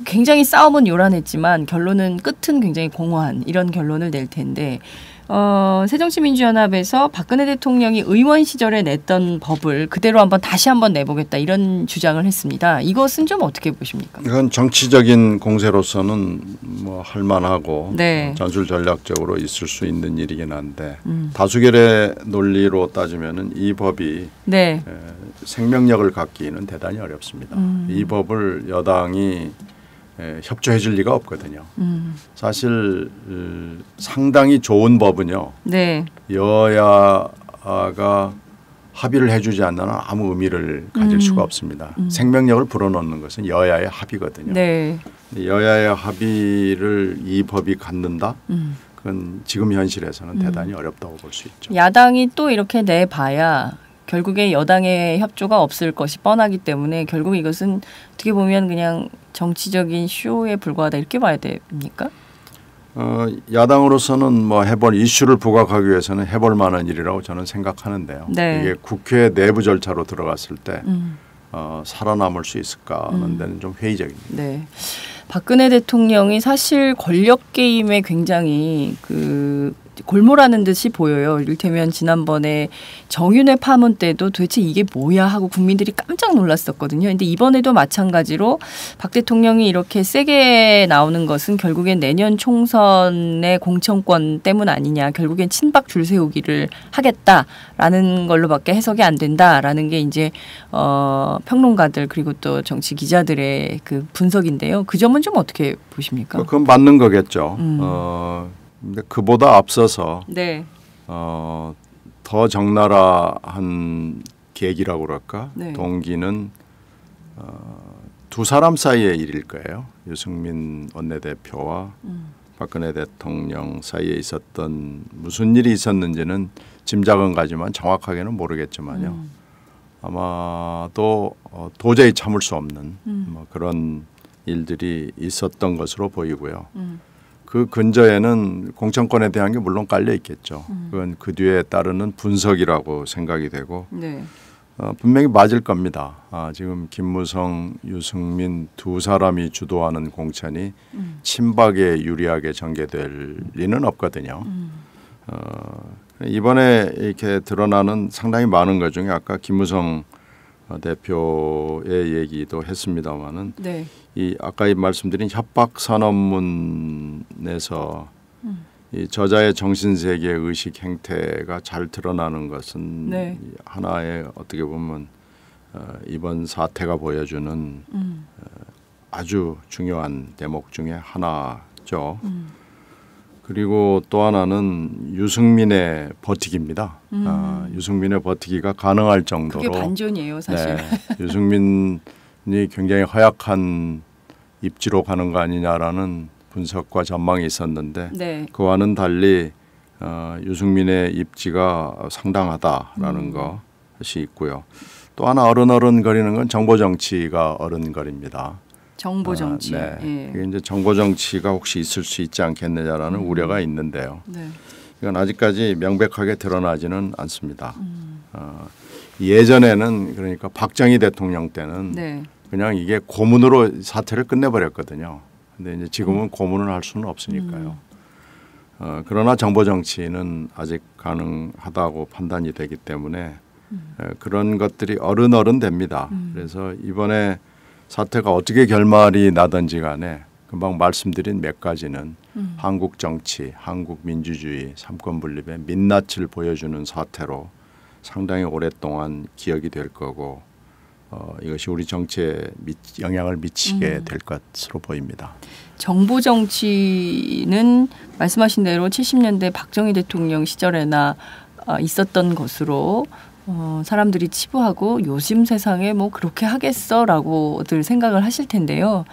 굉장히 싸움은 요란했지만 결론은 끝은 굉장히 공허한 이런 결론을 낼 텐데 새정치민주연합에서 박근혜 대통령이 의원 시절에 냈던 법을 그대로 다시 한번 내보겠다 이런 주장을 했습니다. 이것은 좀 어떻게 보십니까? 이건 정치적인 공세로서는 뭐 할만하고 네. 전술 전략적으로 있을 수 있는 일이긴 한데 다수결의 논리로 따지면은 이 법이 네. 생명력을 갖기는 대단히 어렵습니다. 이 법을 여당이 협조해 줄 리가 없거든요. 사실 상당히 좋은 법은요. 네. 여야가 합의를 해주지 않는 한 아무 의미를 가질 수가 없습니다. 생명력을 불어넣는 것은 여야의 합의거든요. 네. 여야의 합의를 이 법이 갖는다? 그건 지금 현실에서는 대단히 어렵다고 볼 수 있죠. 야당이 또 이렇게 내봐야 결국에 여당의 협조가 없을 것이 뻔하기 때문에 결국 이것은 어떻게 보면 그냥 정치적인 쇼에 불과하다 이렇게 봐야 됩니까? 야당으로서는 뭐 해볼 이슈를 부각하기 위해서는 해볼 만한 일이라고 저는 생각하는데요. 네. 이게 국회 내부 절차로 들어갔을 때 살아남을 수 있을까 하는 데는 좀 회의적입니다. 네. 박근혜 대통령이 사실 권력 게임에 굉장히 골몰하는 듯이 보여요. 이를테면 지난번에 정윤회 파문 때도 도대체 이게 뭐야 하고 국민들이 깜짝 놀랐었거든요. 근데 이번에도 마찬가지로 박 대통령이 이렇게 세게 나오는 것은 결국엔 내년 총선의 공천권 때문 아니냐. 결국엔 친박 줄 세우기를 하겠다라는 걸로밖에 해석이 안 된다라는 게 이제 평론가들 그리고 또 정치 기자들의 그 분석인데요. 그 점은 좀 어떻게 보십니까? 그건 맞는 거겠죠. 근데 그보다 앞서서 네. 더 적나라한 계기라고 그럴까? 네. 동기는 두 사람 사이의 일일 거예요. 유승민 원내대표와 박근혜 대통령 사이에 있었던 무슨 일이 있었는지는 짐작은 가지만 정확하게는 모르겠지만요. 아마도 도저히 참을 수 없는 뭐 그런 일들이 있었던 것으로 보이고요. 그 근저에는 공천권에 대한 게 물론 깔려 있겠죠. 그건 그 뒤에 따르는 분석이라고 생각이 되고 네. 분명히 맞을 겁니다. 지금 김무성, 유승민 두 사람이 주도하는 공천이 친박에 유리하게 전개될 리는 없거든요. 이번에 이렇게 드러나는 상당히 많은 것 중에 아까 김무성 대표의 얘기도 했습니다마는 네. 이 아까 말씀드린 협박 선언문에서 이 저자의 정신세계 의식 행태가 잘 드러나는 것은 네. 하나의 어떻게 보면 이번 사태가 보여주는 아주 중요한 대목 중에 하나죠. 그리고 또 하나는 유승민의 버티기입니다. 유승민의 버티기가 가능할 정도로 그게 반전이에요, 사실. 네, 유승민이 굉장히 허약한 입지로 가는 거 아니냐라는 분석과 전망이 있었는데 네. 그와는 달리 유승민의 입지가 상당하다라는 것이 있고요. 또 하나 어른거리는 건 정보 정치가 어른거립니다. 정보 정치. 네. 예. 이게 이제 정보 정치가 혹시 있을 수 있지 않겠느냐라는 우려가 있는데요. 네. 이건 아직까지 명백하게 드러나지는 않습니다. 예전에는 그러니까 박정희 대통령 때는 네. 그냥 이게 고문으로 사태를 끝내버렸거든요. 근데 이제 지금은 고문을 할 수는 없으니까요. 그러나 정보 정치는 아직 가능하다고 판단이 되기 때문에 그런 것들이 어른 됩니다. 그래서 이번에 사태가 어떻게 결말이 나든지 간에 금방 말씀드린 몇 가지는 한국 정치, 한국 민주주의, 삼권 분립의 민낯을 보여주는 사태로 상당히 오랫동안 기억이 될 거고 이것이 우리 정치에 영향을 미치게 될 것으로 보입니다. 정보 정치는 말씀하신 대로 70년대 박정희 대통령 시절에나 있었던 것으로 사람들이 치부하고 요즘 세상에 뭐 그렇게 하겠어라고들 생각을 하실 텐데요.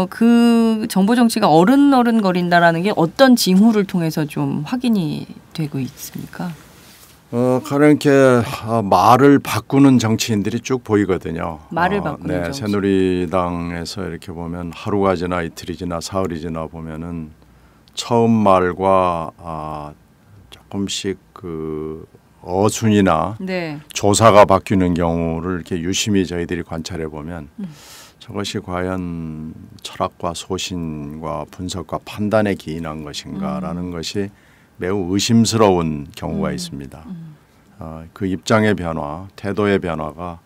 그 정보 정치가 어른거린다라는 게 어떤 징후를 통해서 좀 확인이 되고 있습니까? 그렇게 말을 바꾸는 정치인들이 쭉 보이거든요. 말을 바꾸는 정치. 새누리당에서 이렇게 보면 하루가 지나 이틀이 지나 사흘이 지나 보면은 처음 말과 조금씩 그 어순이나 네. 조사가 바뀌는 경우를 이렇게 유심히 저희들이 관찰해 보면 저것이 과연 철학과 소신과 분석과 판단에 기인한 것인가라는 것이 매우 의심스러운 경우가 있습니다. 그 입장의 변화, 태도의 변화가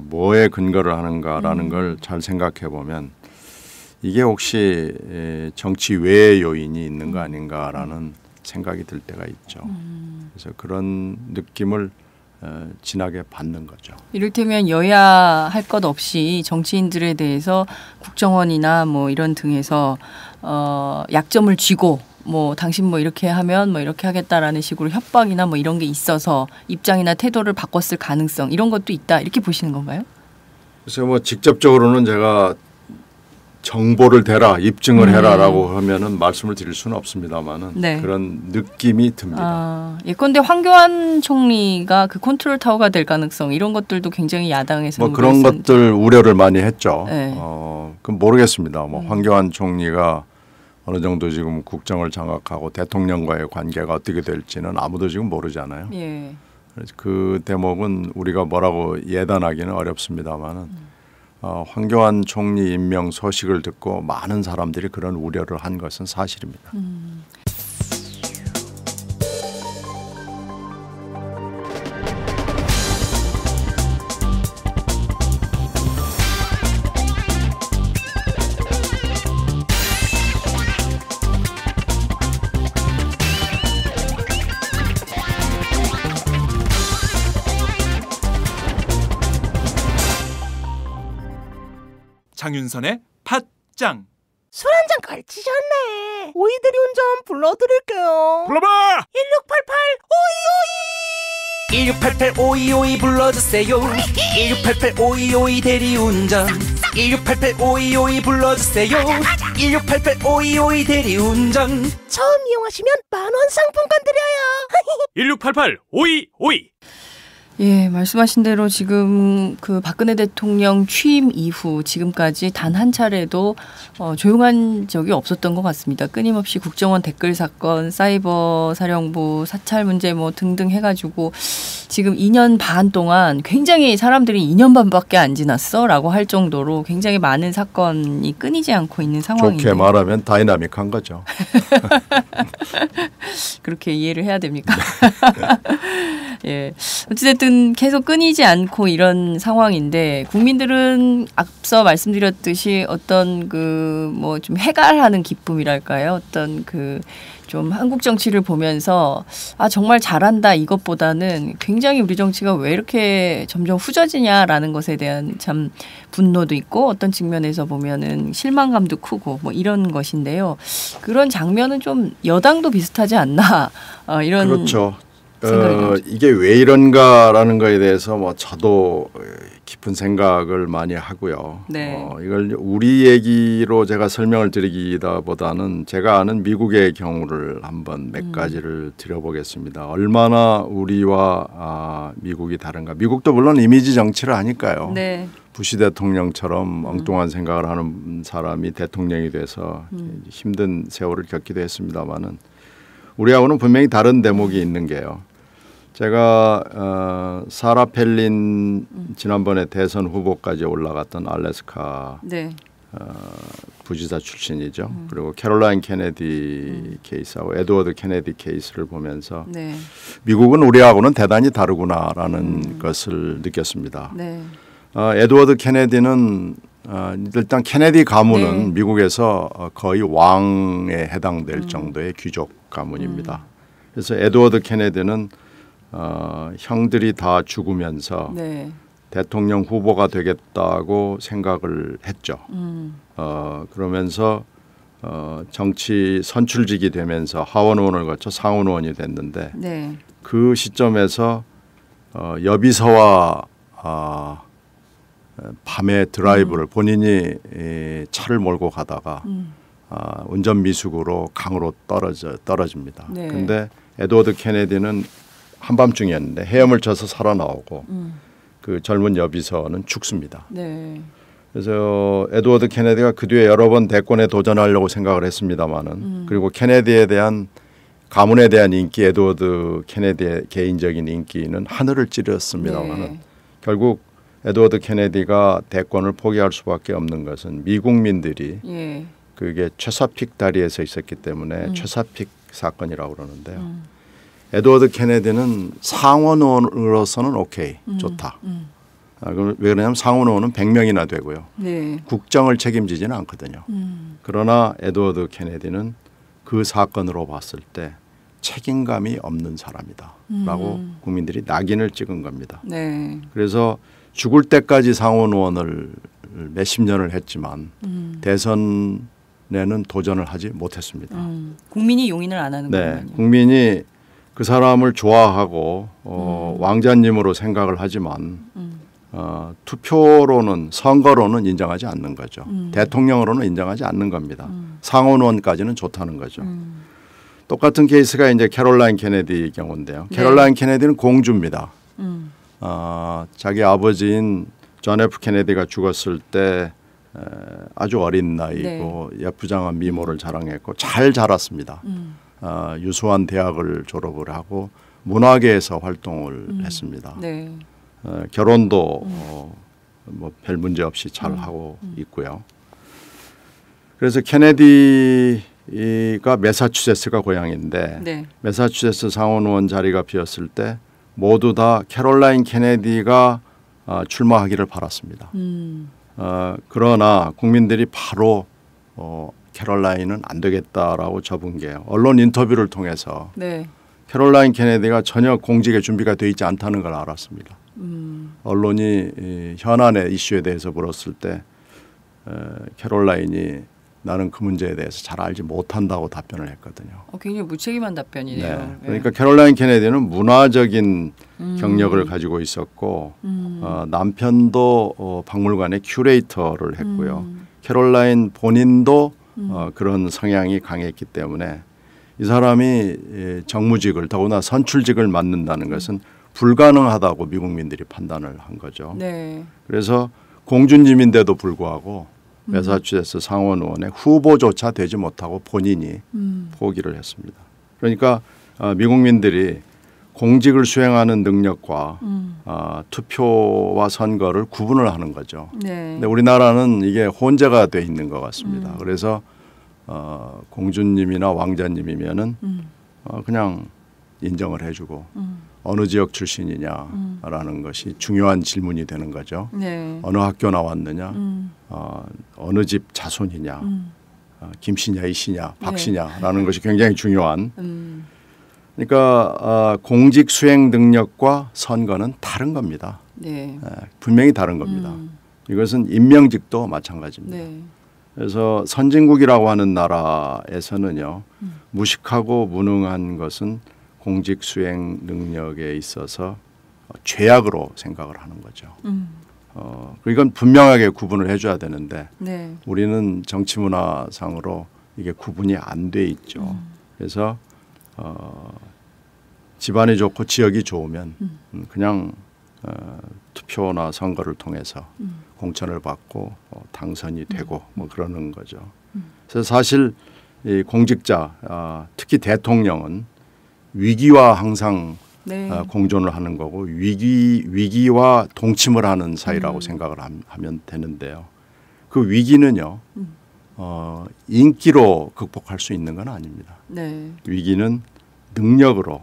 뭐에 근거를 하는가라는 걸 잘 생각해 보면 이게 혹시 정치 외의 요인이 있는 거 아닌가라는 생각이 들 때가 있죠. 그래서 그런 느낌을 진하게 받는 거죠. 이를테면 여야 할 것 없이 정치인들에 대해서 국정원이나 뭐 이런 등에서 약점을 쥐고 뭐 당신 뭐 이렇게 하면 뭐 이렇게 하겠다라는 식으로 협박이나 뭐 이런 게 있어서 입장이나 태도를 바꿨을 가능성 이런 것도 있다 이렇게 보시는 건가요? 그래서 뭐 직접적으로는 제가 정보를 대라, 입증을 해라라고 하면은 말씀을 드릴 수는 없습니다만은 네. 그런 느낌이 듭니다. 예컨대 황교안 총리가 그 컨트롤 타워가 될 가능성 이런 것들도 굉장히 야당에서 뭐 그런 것들 우려를 많이 했죠. 네. 그럼 모르겠습니다. 뭐 황교안 총리가 어느 정도 지금 국정을 장악하고 대통령과의 관계가 어떻게 될지는 아무도 지금 모르잖아요. 예. 그래서 그 대목은 우리가 뭐라고 예단하기는 어렵습니다만은 황교안 총리 임명 소식을 듣고 많은 사람들이 그런 우려를 한 것은 사실입니다. 장윤선의 팟짱. 술 한잔 걸치셨네. 오이대리 운전 불러드릴게요. 불러봐. 1688 오이오이 불러주세요. 1688 오이오이 대리운전 1688 오이오이 불러주세요. 1688 오이오이 대리운전 처음 이용하시면 만원 상품권 드려요. 1688 오이오이. 예, 말씀하신 대로 지금 그 박근혜 대통령 취임 이후 지금까지 단 한 차례도 조용한 적이 없었던 것 같습니다. 끊임없이 국정원 댓글 사건, 사이버 사령부 사찰 문제 뭐 등등 해가지고 지금 2년 반 동안 굉장히 사람들이 2년 반밖에 안 지났어라고 할 정도로 굉장히 많은 사건이 끊이지 않고 있는 상황인데 좋게 말하면 다이나믹한 거죠. 그렇게 이해를 해야 됩니까? 예. 어찌됐든 계속 끊이지 않고 이런 상황인데 국민들은 앞서 말씀드렸듯이 어떤 그 뭐 좀 해갈하는 기쁨이랄까요? 어떤 그 좀 한국 정치를 보면서 아 정말 잘한다 이것보다는 굉장히 우리 정치가 왜 이렇게 점점 후져지냐라는 것에 대한 참 분노도 있고 어떤 측면에서 보면은 실망감도 크고 뭐 이런 것인데요. 그런 장면은 좀 여당도 비슷하지 않나 이런 그렇죠. 이게 왜 이런가라는 거에 대해서 뭐 저도 깊은 생각을 많이 하고요. 네. 이걸 우리 얘기로 제가 설명을 드리기보다는 제가 아는 미국의 경우를 한번 몇 가지를 드려보겠습니다. 얼마나 우리와 미국이 다른가. 미국도 물론 이미지 정치를 하니까요. 네. 부시 대통령처럼 엉뚱한 생각을 하는 사람이 대통령이 돼서 힘든 세월을 겪기도 했습니다마는 우리하고는 분명히 다른 대목이 있는 게요. 제가 사라 팰린 지난번에 대선 후보까지 올라갔던 알래스카 네. 부지사 출신이죠. 그리고 캐롤라인 케네디 케이스하고 에드워드 케네디 케이스를 보면서 네. 미국은 우리하고는 대단히 다르구나라는 것을 느꼈습니다. 네. 에드워드 케네디는 일단 케네디 가문은 미국에서 거의 왕에 해당될 정도의 귀족 가문입니다. 그래서 에드워드 케네디는 형들이 다 죽으면서 대통령 후보가 되겠다고 생각을 했죠. 그러면서 정치 선출직이 되면서 하원 의원을 거쳐 상원 의원이 됐는데 그 시점에서 여비서와 밤에 드라이브를 본인이 차를 몰고 가다가 운전 미숙으로 강으로 떨어집니다. 그런데 에드워드 케네디는 한밤중이었는데 헤엄을 쳐서 살아나오고 그 젊은 여비서는 죽습니다. 그래서 에드워드 케네디가 그 뒤에 여러 번 대권에 도전하려고 생각을 했습니다마는 그리고 케네디에 대한 가문에 대한 인기, 에드워드 케네디의 개인적인 인기는 하늘을 찌르었습니다마는 결국 에드워드 케네디가 대권을 포기할 수밖에 없는 것은 미국민들이 그게 최사픽 다리에서 있었기 때문에 최사픽 사건이라고 그러는데요. 에드워드 케네디는 상원 의원으로서는 오케이, 좋다. 왜 그러냐면 상원 의원은 100명이나 되고요. 국정을 책임지지는 않거든요. 그러나 에드워드 케네디는 그 사건으로 봤을 때 책임감이 없는 사람이다 라고 국민들이 낙인을 찍은 겁니다. 그래서 죽을 때까지 상원 의원을 몇십 년을 했지만 대선에는 도전을 하지 못했습니다. 국민이 용인을 안 하는 거군요. 국민이 그 사람을 좋아하고 왕자님으로 생각을 하지만 투표로는 선거로는 인정하지 않는 거죠. 대통령으로는 인정하지 않는 겁니다. 상원 의원까지는 좋다는 거죠. 똑같은 케이스가 이제 캐롤라인 케네디 경우인데요. 캐롤라인 케네디는 공주입니다. 자기 아버지인 존 F 케네디가 죽었을 때 아주 어린 나이고 예쁘장한 미모를 자랑했고 잘 자랐습니다. 유수한 대학을 졸업을 하고 문화계에서 활동을 했습니다. 결혼도 뭐 별 문제 없이 잘 하고 있고요. 그래서 케네디가 매사추세츠가 고향인데 매사추세츠 상원 의원 자리가 비었을 때 모두 다 캐롤라인 케네디가 출마하기를 바랐습니다. 그러나 국민들이 바로 캐롤라인은 안 되겠다라고 접은 게 언론 인터뷰를 통해서 캐롤라인 케네디가 전혀 공직에 준비가 돼 있지 않다는 걸 알았습니다. 언론이 현안의 이슈에 대해서 물었을 때 캐롤라인이 나는 그 문제에 대해서 잘 알지 못한다고 답변을 했거든요. 굉장히 무책임한 답변이네요. 그러니까 캐롤라인 케네디는 문화적인 경력을 가지고 있었고 남편도 박물관의 큐레이터를 했고요. 캐롤라인 본인도 그런 성향이 강했기 때문에 이 사람이 정무직을 더구나 선출직을 맡는다는 것은 불가능하다고 미국민들이 판단을 한 거죠. 그래서 공주님인데도 불구하고 매사추세츠 상원 의원의 후보조차 되지 못하고 본인이 포기를 했습니다. 그러니까 미국민들이 공직을 수행하는 능력과 투표와 선거를 구분을 하는 거죠. 네. 근데 우리나라는 이게 혼재가 돼 있는 것 같습니다. 그래서 공주님이나 왕자님이면은 그냥 인정을 해주고 어느 지역 출신이냐라는 것이 중요한 질문이 되는 거죠. 네. 어느 학교 나왔느냐, 어느 집 자손이냐, 김씨냐, 이씨냐, 박씨냐라는 네. 것이 굉장히 중요한. 그러니까 공직 수행 능력과 선거는 다른 겁니다. 네. 분명히 다른 겁니다. 이것은 임명직도 마찬가지입니다. 네. 그래서 선진국이라고 하는 나라에서는요. 무식하고 무능한 것은 공직 수행 능력에 있어서 죄악으로 생각을 하는 거죠. 이건 분명하게 구분을 해줘야 되는데 네. 우리는 정치 문화상으로 이게 구분이 안 돼 있죠. 그래서 집안이 좋고 지역이 좋으면 그냥 투표나 선거를 통해서 공천을 받고 당선이 되고 뭐 그러는 거죠. 그래서 사실 이 공직자 특히 대통령은 위기와 항상 네. 공존을 하는 거고 위기와 동침을 하는 사이라고 생각을 하면 되는데요. 그 위기는요. 인기로 극복할 수 있는 건 아닙니다. 네. 위기는 능력으로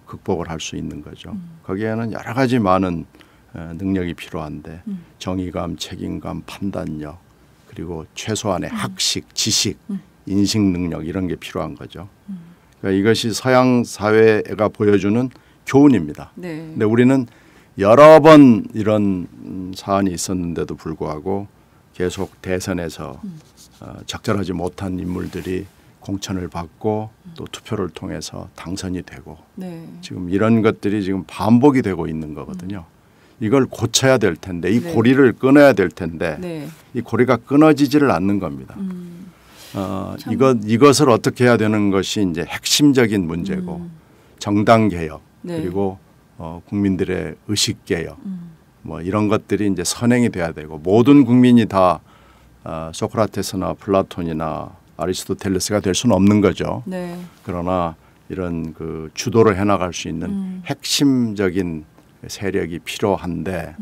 극복을 할 수 있는 거죠. 거기에는 여러 가지 많은 능력이 필요한데 정의감, 책임감, 판단력 그리고 최소한의 학식, 지식, 인식 능력 이런 게 필요한 거죠. 그러니까 이것이 서양 사회가 보여주는 교훈입니다. 네. 근데 우리는 여러 번 이런 사안이 있었는데도 불구하고 계속 대선에서 적절하지 못한 인물들이 공천을 받고 또 투표를 통해서 당선이 되고 네. 지금 이런 것들이 지금 반복이 되고 있는 거거든요. 이걸 고쳐야 될 텐데 이 네. 고리를 끊어야 될 텐데 네. 이 고리가 끊어지지를 않는 겁니다. 이것을 어떻게 해야 되는 것이 이제 핵심적인 문제고 정당 개혁 네. 그리고 국민들의 의식 개혁 뭐 이런 것들이 이제 선행이 돼야 되고 모든 국민이 다 소크라테스나 플라톤이나 아리스토텔레스가 될 수는 없는 거죠. 네. 그러나 이런 그 주도를 해나갈 수 있는 핵심적인 세력이 필요한데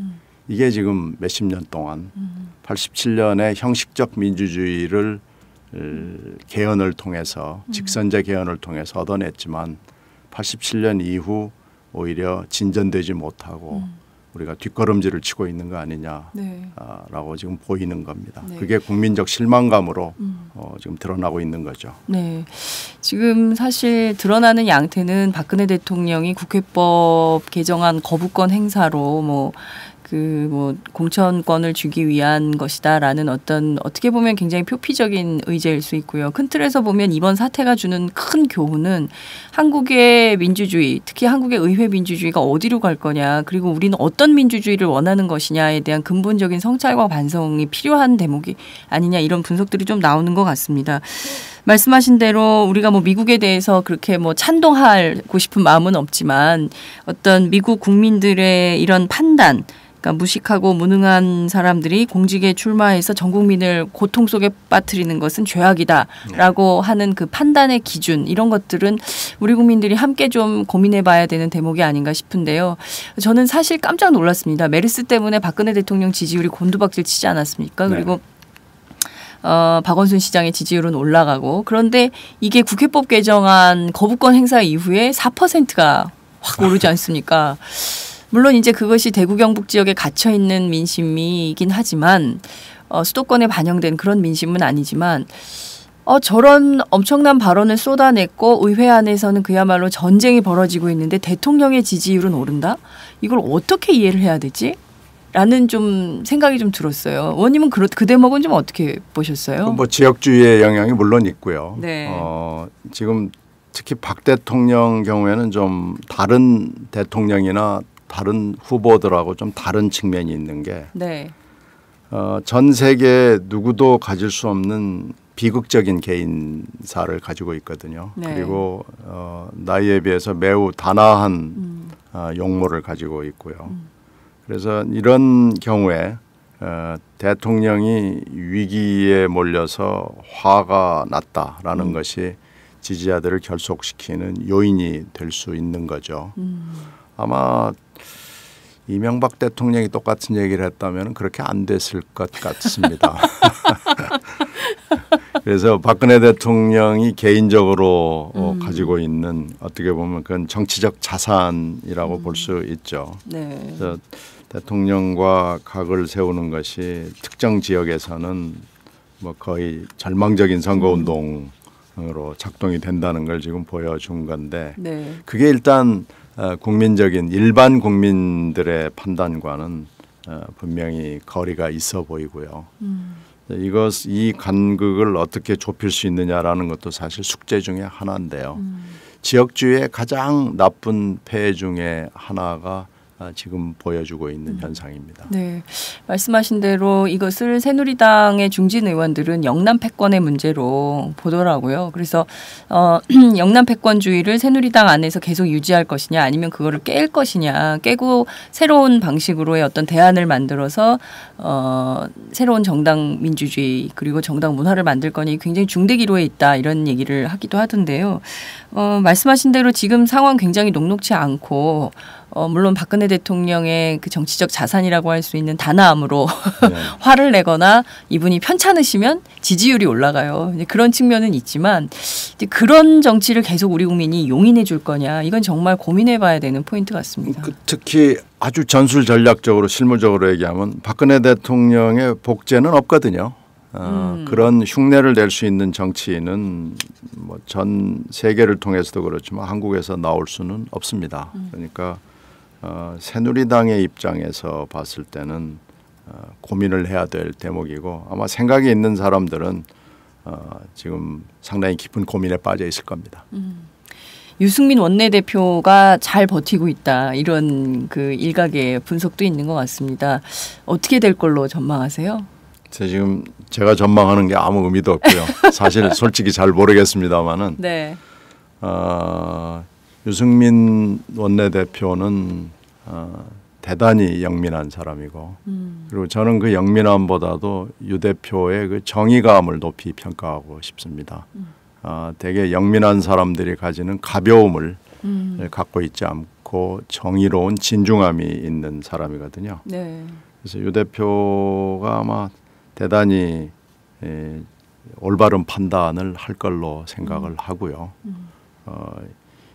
이게 지금 몇십 년 동안 87년에 형식적 민주주의를 개헌을 통해서 직선제 개헌을 통해서 얻어냈지만 87년 이후 오히려 진전되지 못하고 우리가 뒷걸음질을 치고 있는 거 아니냐라고 네. 지금 보이는 겁니다. 네. 그게 국민적 실망감으로 지금 드러나고 있는 거죠. 네, 지금 사실 드러나는 양태는 박근혜 대통령이 국회법 개정안 거부권 행사로 공천권을 주기 위한 것이다라는 어떻게 보면 굉장히 표피적인 의제일 수 있고요. 큰 틀에서 보면 이번 사태가 주는 큰 교훈은 한국의 민주주의, 특히 한국의 의회 민주주의가 어디로 갈 거냐, 그리고 우리는 어떤 민주주의를 원하는 것이냐에 대한 근본적인 성찰과 반성이 필요한 대목이 아니냐, 이런 분석들이 좀 나오는 것 같습니다. 말씀하신 대로 우리가 미국에 대해서 그렇게 찬동하고 싶은 마음은 없지만 어떤 미국 국민들의 이런 판단, 그러니까 무식하고 무능한 사람들이 공직에 출마해서 전 국민을 고통 속에 빠뜨리는 것은 죄악이다라고 하는 그 판단의 기준, 이런 것들은 우리 국민들이 함께 좀 고민해봐야 되는 대목이 아닌가 싶은데요. 저는 사실 깜짝 놀랐습니다. 메르스 때문에 박근혜 대통령 지지율이 곤두박질 치지 않았습니까? 네. 그리고 박원순 시장의 지지율은 올라가고, 그런데 이게 국회법 개정안 거부권 행사 이후에 4%가 확 오르지 않습니까? 물론 이제 그것이 대구 경북 지역에 갇혀 있는 민심이긴 하지만 수도권에 반영된 그런 민심은 아니지만 저런 엄청난 발언을 쏟아냈고 의회 안에서는 그야말로 전쟁이 벌어지고 있는데 대통령의 지지율은 오른다? 이걸 어떻게 이해를 해야 되지? 라는 좀 생각이 좀 들었어요. 의원님은 그 대목은 좀 어떻게 보셨어요? 지역주의의 영향이 물론 있고요. 네. 지금 특히 박 대통령 경우에는 좀 다른 대통령이나 다른 후보들하고 좀 다른 측면이 있는 게 네. 전 세계 누구도 가질 수 없는 비극적인 개인사를 가지고 있거든요. 네. 그리고 나이에 비해서 매우 단아한 용모를 가지고 있고요. 그래서 이런 경우에 대통령이 위기에 몰려서 화가 났다라는 것이 지지자들을 결속시키는 요인이 될 수 있는 거죠. 아마 이명박 대통령이 똑같은 얘기를 했다면 그렇게 안 됐을 것 같습니다. 그래서 박근혜 대통령이 개인적으로 가지고 있는 어떻게 보면 그건 정치적 자산이라고 볼 수 있죠. 네. 그래서 대통령과 각을 세우는 것이 특정 지역에서는 뭐 거의 절망적인 선거운동으로 작동이 된다는 걸 지금 보여준 건데 네. 그게 일단 국민적인 일반 국민들의 판단과는 분명히 거리가 있어 보이고요. 이 간극을 어떻게 좁힐 수 있느냐라는 것도 사실 숙제 중에 하나인데요. 지역주의의 가장 나쁜 폐해 중에 하나가 지금 보여주고 있는 현상입니다. 네, 말씀하신 대로 이것을 새누리당의 중진 의원들은 영남 패권의 문제로 보더라고요. 그래서 영남 패권주의를 새누리당 안에서 계속 유지할 것이냐 아니면 그거를 깰 것이냐 깨고 새로운 방식으로의 어떤 대안을 만들어서 새로운 정당 민주주의 그리고 정당 문화를 만들 거니 굉장히 중대 기로에 있다 이런 얘기를 하기도 하던데요. 말씀하신 대로 지금 상황 굉장히 녹록치 않고 물론 박근혜 대통령의 그 정치적 자산이라고 할 수 있는 단아함으로 네. 화를 내거나 이분이 편찮으시면 지지율이 올라가요. 그런 측면은 있지만 이제 그런 정치를 계속 우리 국민이 용인해 줄 거냐 이건 정말 고민해 봐야 되는 포인트 같습니다. 특히 아주 전술 전략적으로 실무적으로 얘기하면 박근혜 대통령의 복제는 없거든요. 그런 흉내를 낼 수 있는 정치인은 뭐 전 세계를 통해서도 그렇지만 한국에서 나올 수는 없습니다. 그러니까 새누리당의 입장에서 봤을 때는 고민을 해야 될 대목이고 아마 생각이 있는 사람들은 지금 상당히 깊은 고민에 빠져 있을 겁니다. 유승민 원내대표가 잘 버티고 있다 이런 그 일각의 분석도 있는 것 같습니다. 어떻게 될 걸로 전망하세요? 지금 제가 전망하는 게 아무 의미도 없고요. 사실 솔직히 잘 모르겠습니다만은 네. 유승민 원내대표는 대단히 영민한 사람이고 그리고 저는 그 영민함보다도 유 대표의 그 정의감을 높이 평가하고 싶습니다. 되게 영민한 사람들이 가지는 가벼움을 갖고 있지 않고 정의로운 진중함이 있는 사람이거든요. 네. 그래서 유 대표가 아마 대단히 올바른 판단을 할 걸로 생각을 하고요.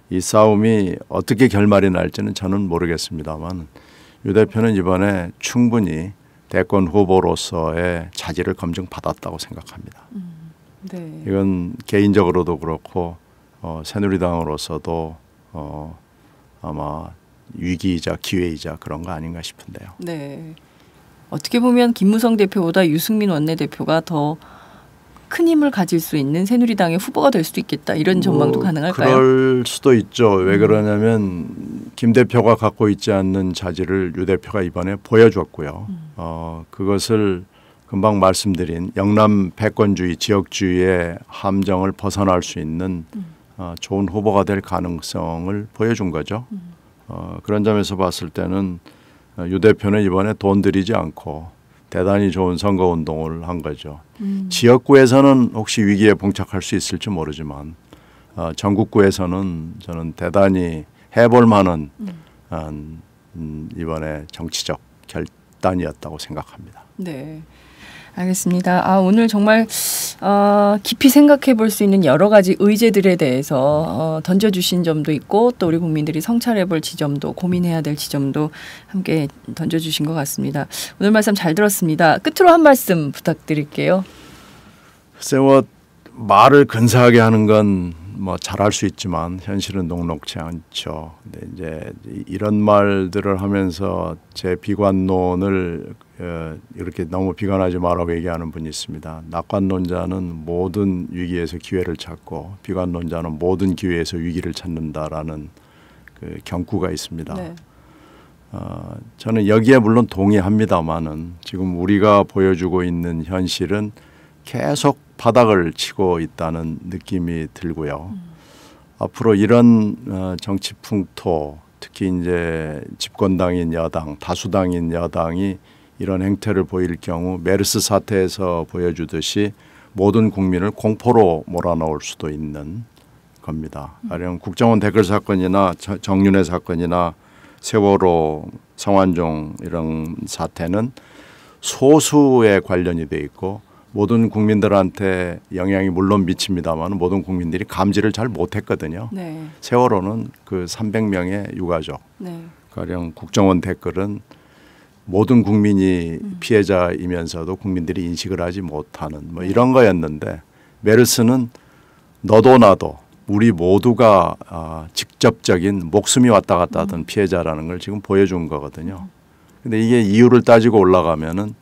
이 싸움이 어떻게 결말이 날지는 저는 모르겠습니다만 유 대표는 이번에 충분히 대권 후보로서의 자질을 검증받았다고 생각합니다. 네. 이건 개인적으로도 그렇고 새누리당으로서도 아마 위기이자 기회이자 그런 거 아닌가 싶은데요. 네. 어떻게 보면 김무성 대표보다 유승민 원내대표가 더 큰 힘을 가질 수 있는 새누리당의 후보가 될 수도 있겠다. 이런 전망도 가능할까요? 그럴 수도 있죠. 왜 그러냐면 김 대표가 갖고 있지 않는 자질을 유 대표가 이번에 보여줬고요. 그것을 금방 말씀드린 영남 패권주의, 지역주의의 함정을 벗어날 수 있는 좋은 후보가 될 가능성을 보여준 거죠. 그런 점에서 봤을 때는 유 대표는 이번에 돈 들이지 않고 대단히 좋은 선거운동을 한 거죠. 지역구에서는 혹시 위기에 봉착할 수 있을지 모르지만 전국구에서는 저는 대단히 해볼 만한 이번에 정치적 결단이었다고 생각합니다. 네. 알겠습니다. 오늘 정말 깊이 생각해 볼 수 있는 여러 가지 의제들에 대해서 던져주신 점도 있고 또 우리 국민들이 성찰해 볼 지점도 고민해야 될 지점도 함께 던져주신 것 같습니다. 오늘 말씀 잘 들었습니다. 끝으로 한 말씀 부탁드릴게요. 글쎄요. 말을 근사하게 하는 건 뭐 잘할 수 있지만 현실은 녹록지 않죠. 근데 이제 이런 말들을 하면서 제 비관론을 이렇게 너무 비관하지 말라고 얘기하는 분이 있습니다. 낙관론자는 모든 위기에서 기회를 찾고 비관론자는 모든 기회에서 위기를 찾는다라는 그 경구가 있습니다. 네. 저는 여기에 물론 동의합니다만은 지금 우리가 보여주고 있는 현실은 계속 바닥을 치고 있다는 느낌이 들고요. 앞으로 이런 정치 풍토, 특히 이제 집권당인 여당, 다수당인 여당이 이런 행태를 보일 경우 메르스 사태에서 보여주듯이 모든 국민을 공포로 몰아넣을 수도 있는 겁니다. 가령 국정원 댓글 사건이나 정윤회 사건이나 세월호, 성완종 이런 사태는 소수에 관련이 돼 있고 모든 국민들한테 영향이 물론 미칩니다만 모든 국민들이 감지를 잘 못했거든요. 네. 세월호는 그 300명의 유가족, 네. 가령 국정원 댓글은 모든 국민이 피해자이면서도 국민들이 인식을 하지 못하는 뭐 이런 거였는데 메르스는 너도 나도 우리 모두가 직접적인 목숨이 왔다 갔다 하던 피해자라는 걸 지금 보여준 거거든요. 근데 이게 이유를 따지고 올라가면은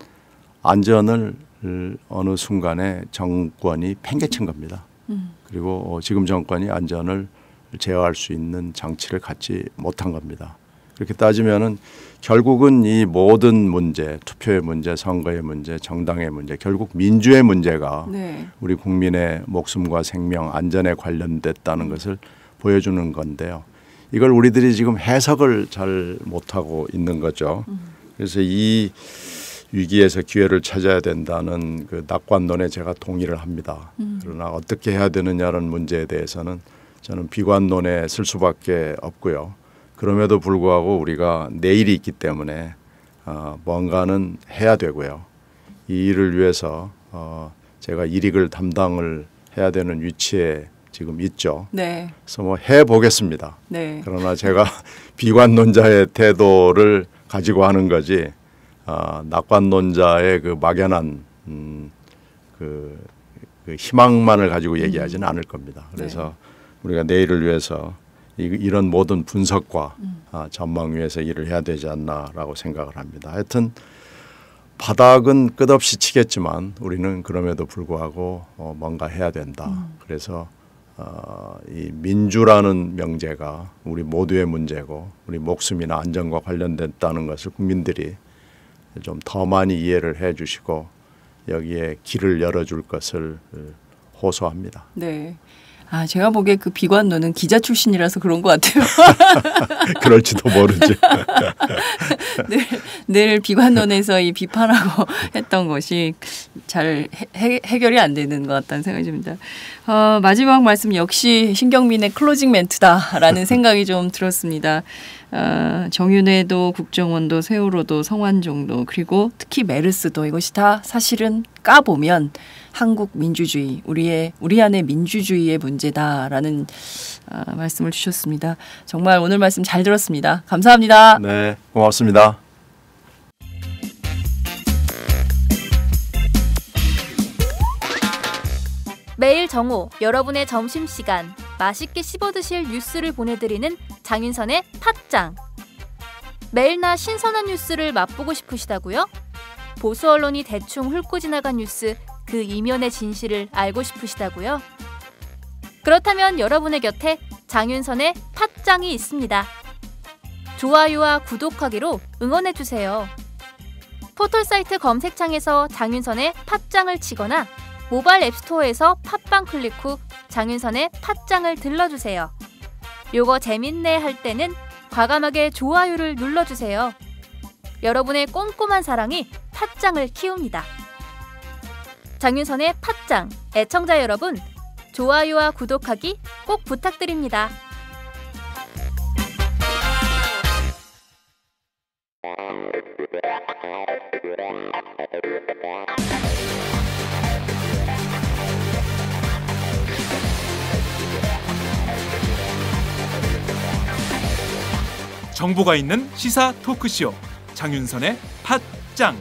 안전을 어느 순간에 정권이 팽개친 겁니다. 그리고 지금 정권이 안전을 제어할 수 있는 장치를 갖지 못한 겁니다. 그렇게 따지면은 결국은 이 모든 문제, 투표의 문제, 선거의 문제, 정당의 문제, 결국 민주의 문제가 네. 우리 국민의 목숨과 생명, 안전에 관련됐다는 것을 보여주는 건데요. 이걸 우리들이 지금 해석을 잘 못하고 있는 거죠. 그래서 이 위기에서 기회를 찾아야 된다는 그 낙관론에 제가 동의를 합니다. 그러나 어떻게 해야 되느냐는 문제에 대해서는 저는 비관론에 쓸 수밖에 없고요. 그럼에도 불구하고 우리가 내일이 있기 때문에 뭔가는 해야 되고요. 이 일을 위해서 제가 일익을 담당을 해야 되는 위치에 지금 있죠. 네. 그래서 뭐 해보겠습니다. 네. 그러나 제가 비관론자의 태도를 가지고 하는 거지 낙관론자의 그 막연한 그 희망만을 가지고 얘기하지는 않을 겁니다. 그래서 네. 우리가 내일을 위해서 이런 모든 분석과 전망 위에서 일을 해야 되지 않나라고 생각을 합니다. 하여튼 바닥은 끝없이 치겠지만 우리는 그럼에도 불구하고 뭔가 해야 된다. 그래서 이 민주라는 명제가 우리 모두의 문제고 우리 목숨이나 안전과 관련됐다는 것을 국민들이 좀 더 많이 이해를 해 주시고 여기에 길을 열어줄 것을 호소합니다. 네. 제가 보기에 그 비관론은 기자 출신이라서 그런 것 같아요. 그럴지도 모르죠. 늘 비관론에서 이 비판하고 했던 것이 잘 해결이 안 되는 것 같다는 생각이 듭니다. 마지막 말씀 역시 신경민의 클로징 멘트다라는 생각이 좀 들었습니다. 정윤회도 국정원도 세월호도 성완종도 그리고 특히 메르스도 이것이 다 사실은 까보면 한국 민주주의, 우리 안의 민주주의의 문제다라는 말씀을 주셨습니다. 정말 오늘 말씀 잘 들었습니다. 감사합니다. 네, 고맙습니다. 매일 정오 여러분의 점심시간 맛있게 씹어드실 뉴스를 보내드리는 장윤선의 팟짱. 매일나 신선한 뉴스를 맛보고 싶으시다고요? 보수 언론이 대충 훑고 지나간 뉴스 그 이면의 진실을 알고 싶으시다고요? 그렇다면 여러분의 곁에 장윤선의 팟짱이 있습니다. 좋아요와 구독하기로 응원해주세요. 포털사이트 검색창에서 장윤선의 팟짱을 치거나 모바일 앱스토어에서 팟빵 클릭 후 장윤선의 팟짱을 들러주세요. 요거 재밌네 할 때는 과감하게 좋아요를 눌러주세요. 여러분의 꼼꼼한 사랑이 팟짱을 키웁니다. 장윤선의 팟짱 애청자 여러분, 좋아요와 구독하기 꼭 부탁드립니다. 정보가 있는 시사 토크쇼 장윤선의 팟짱.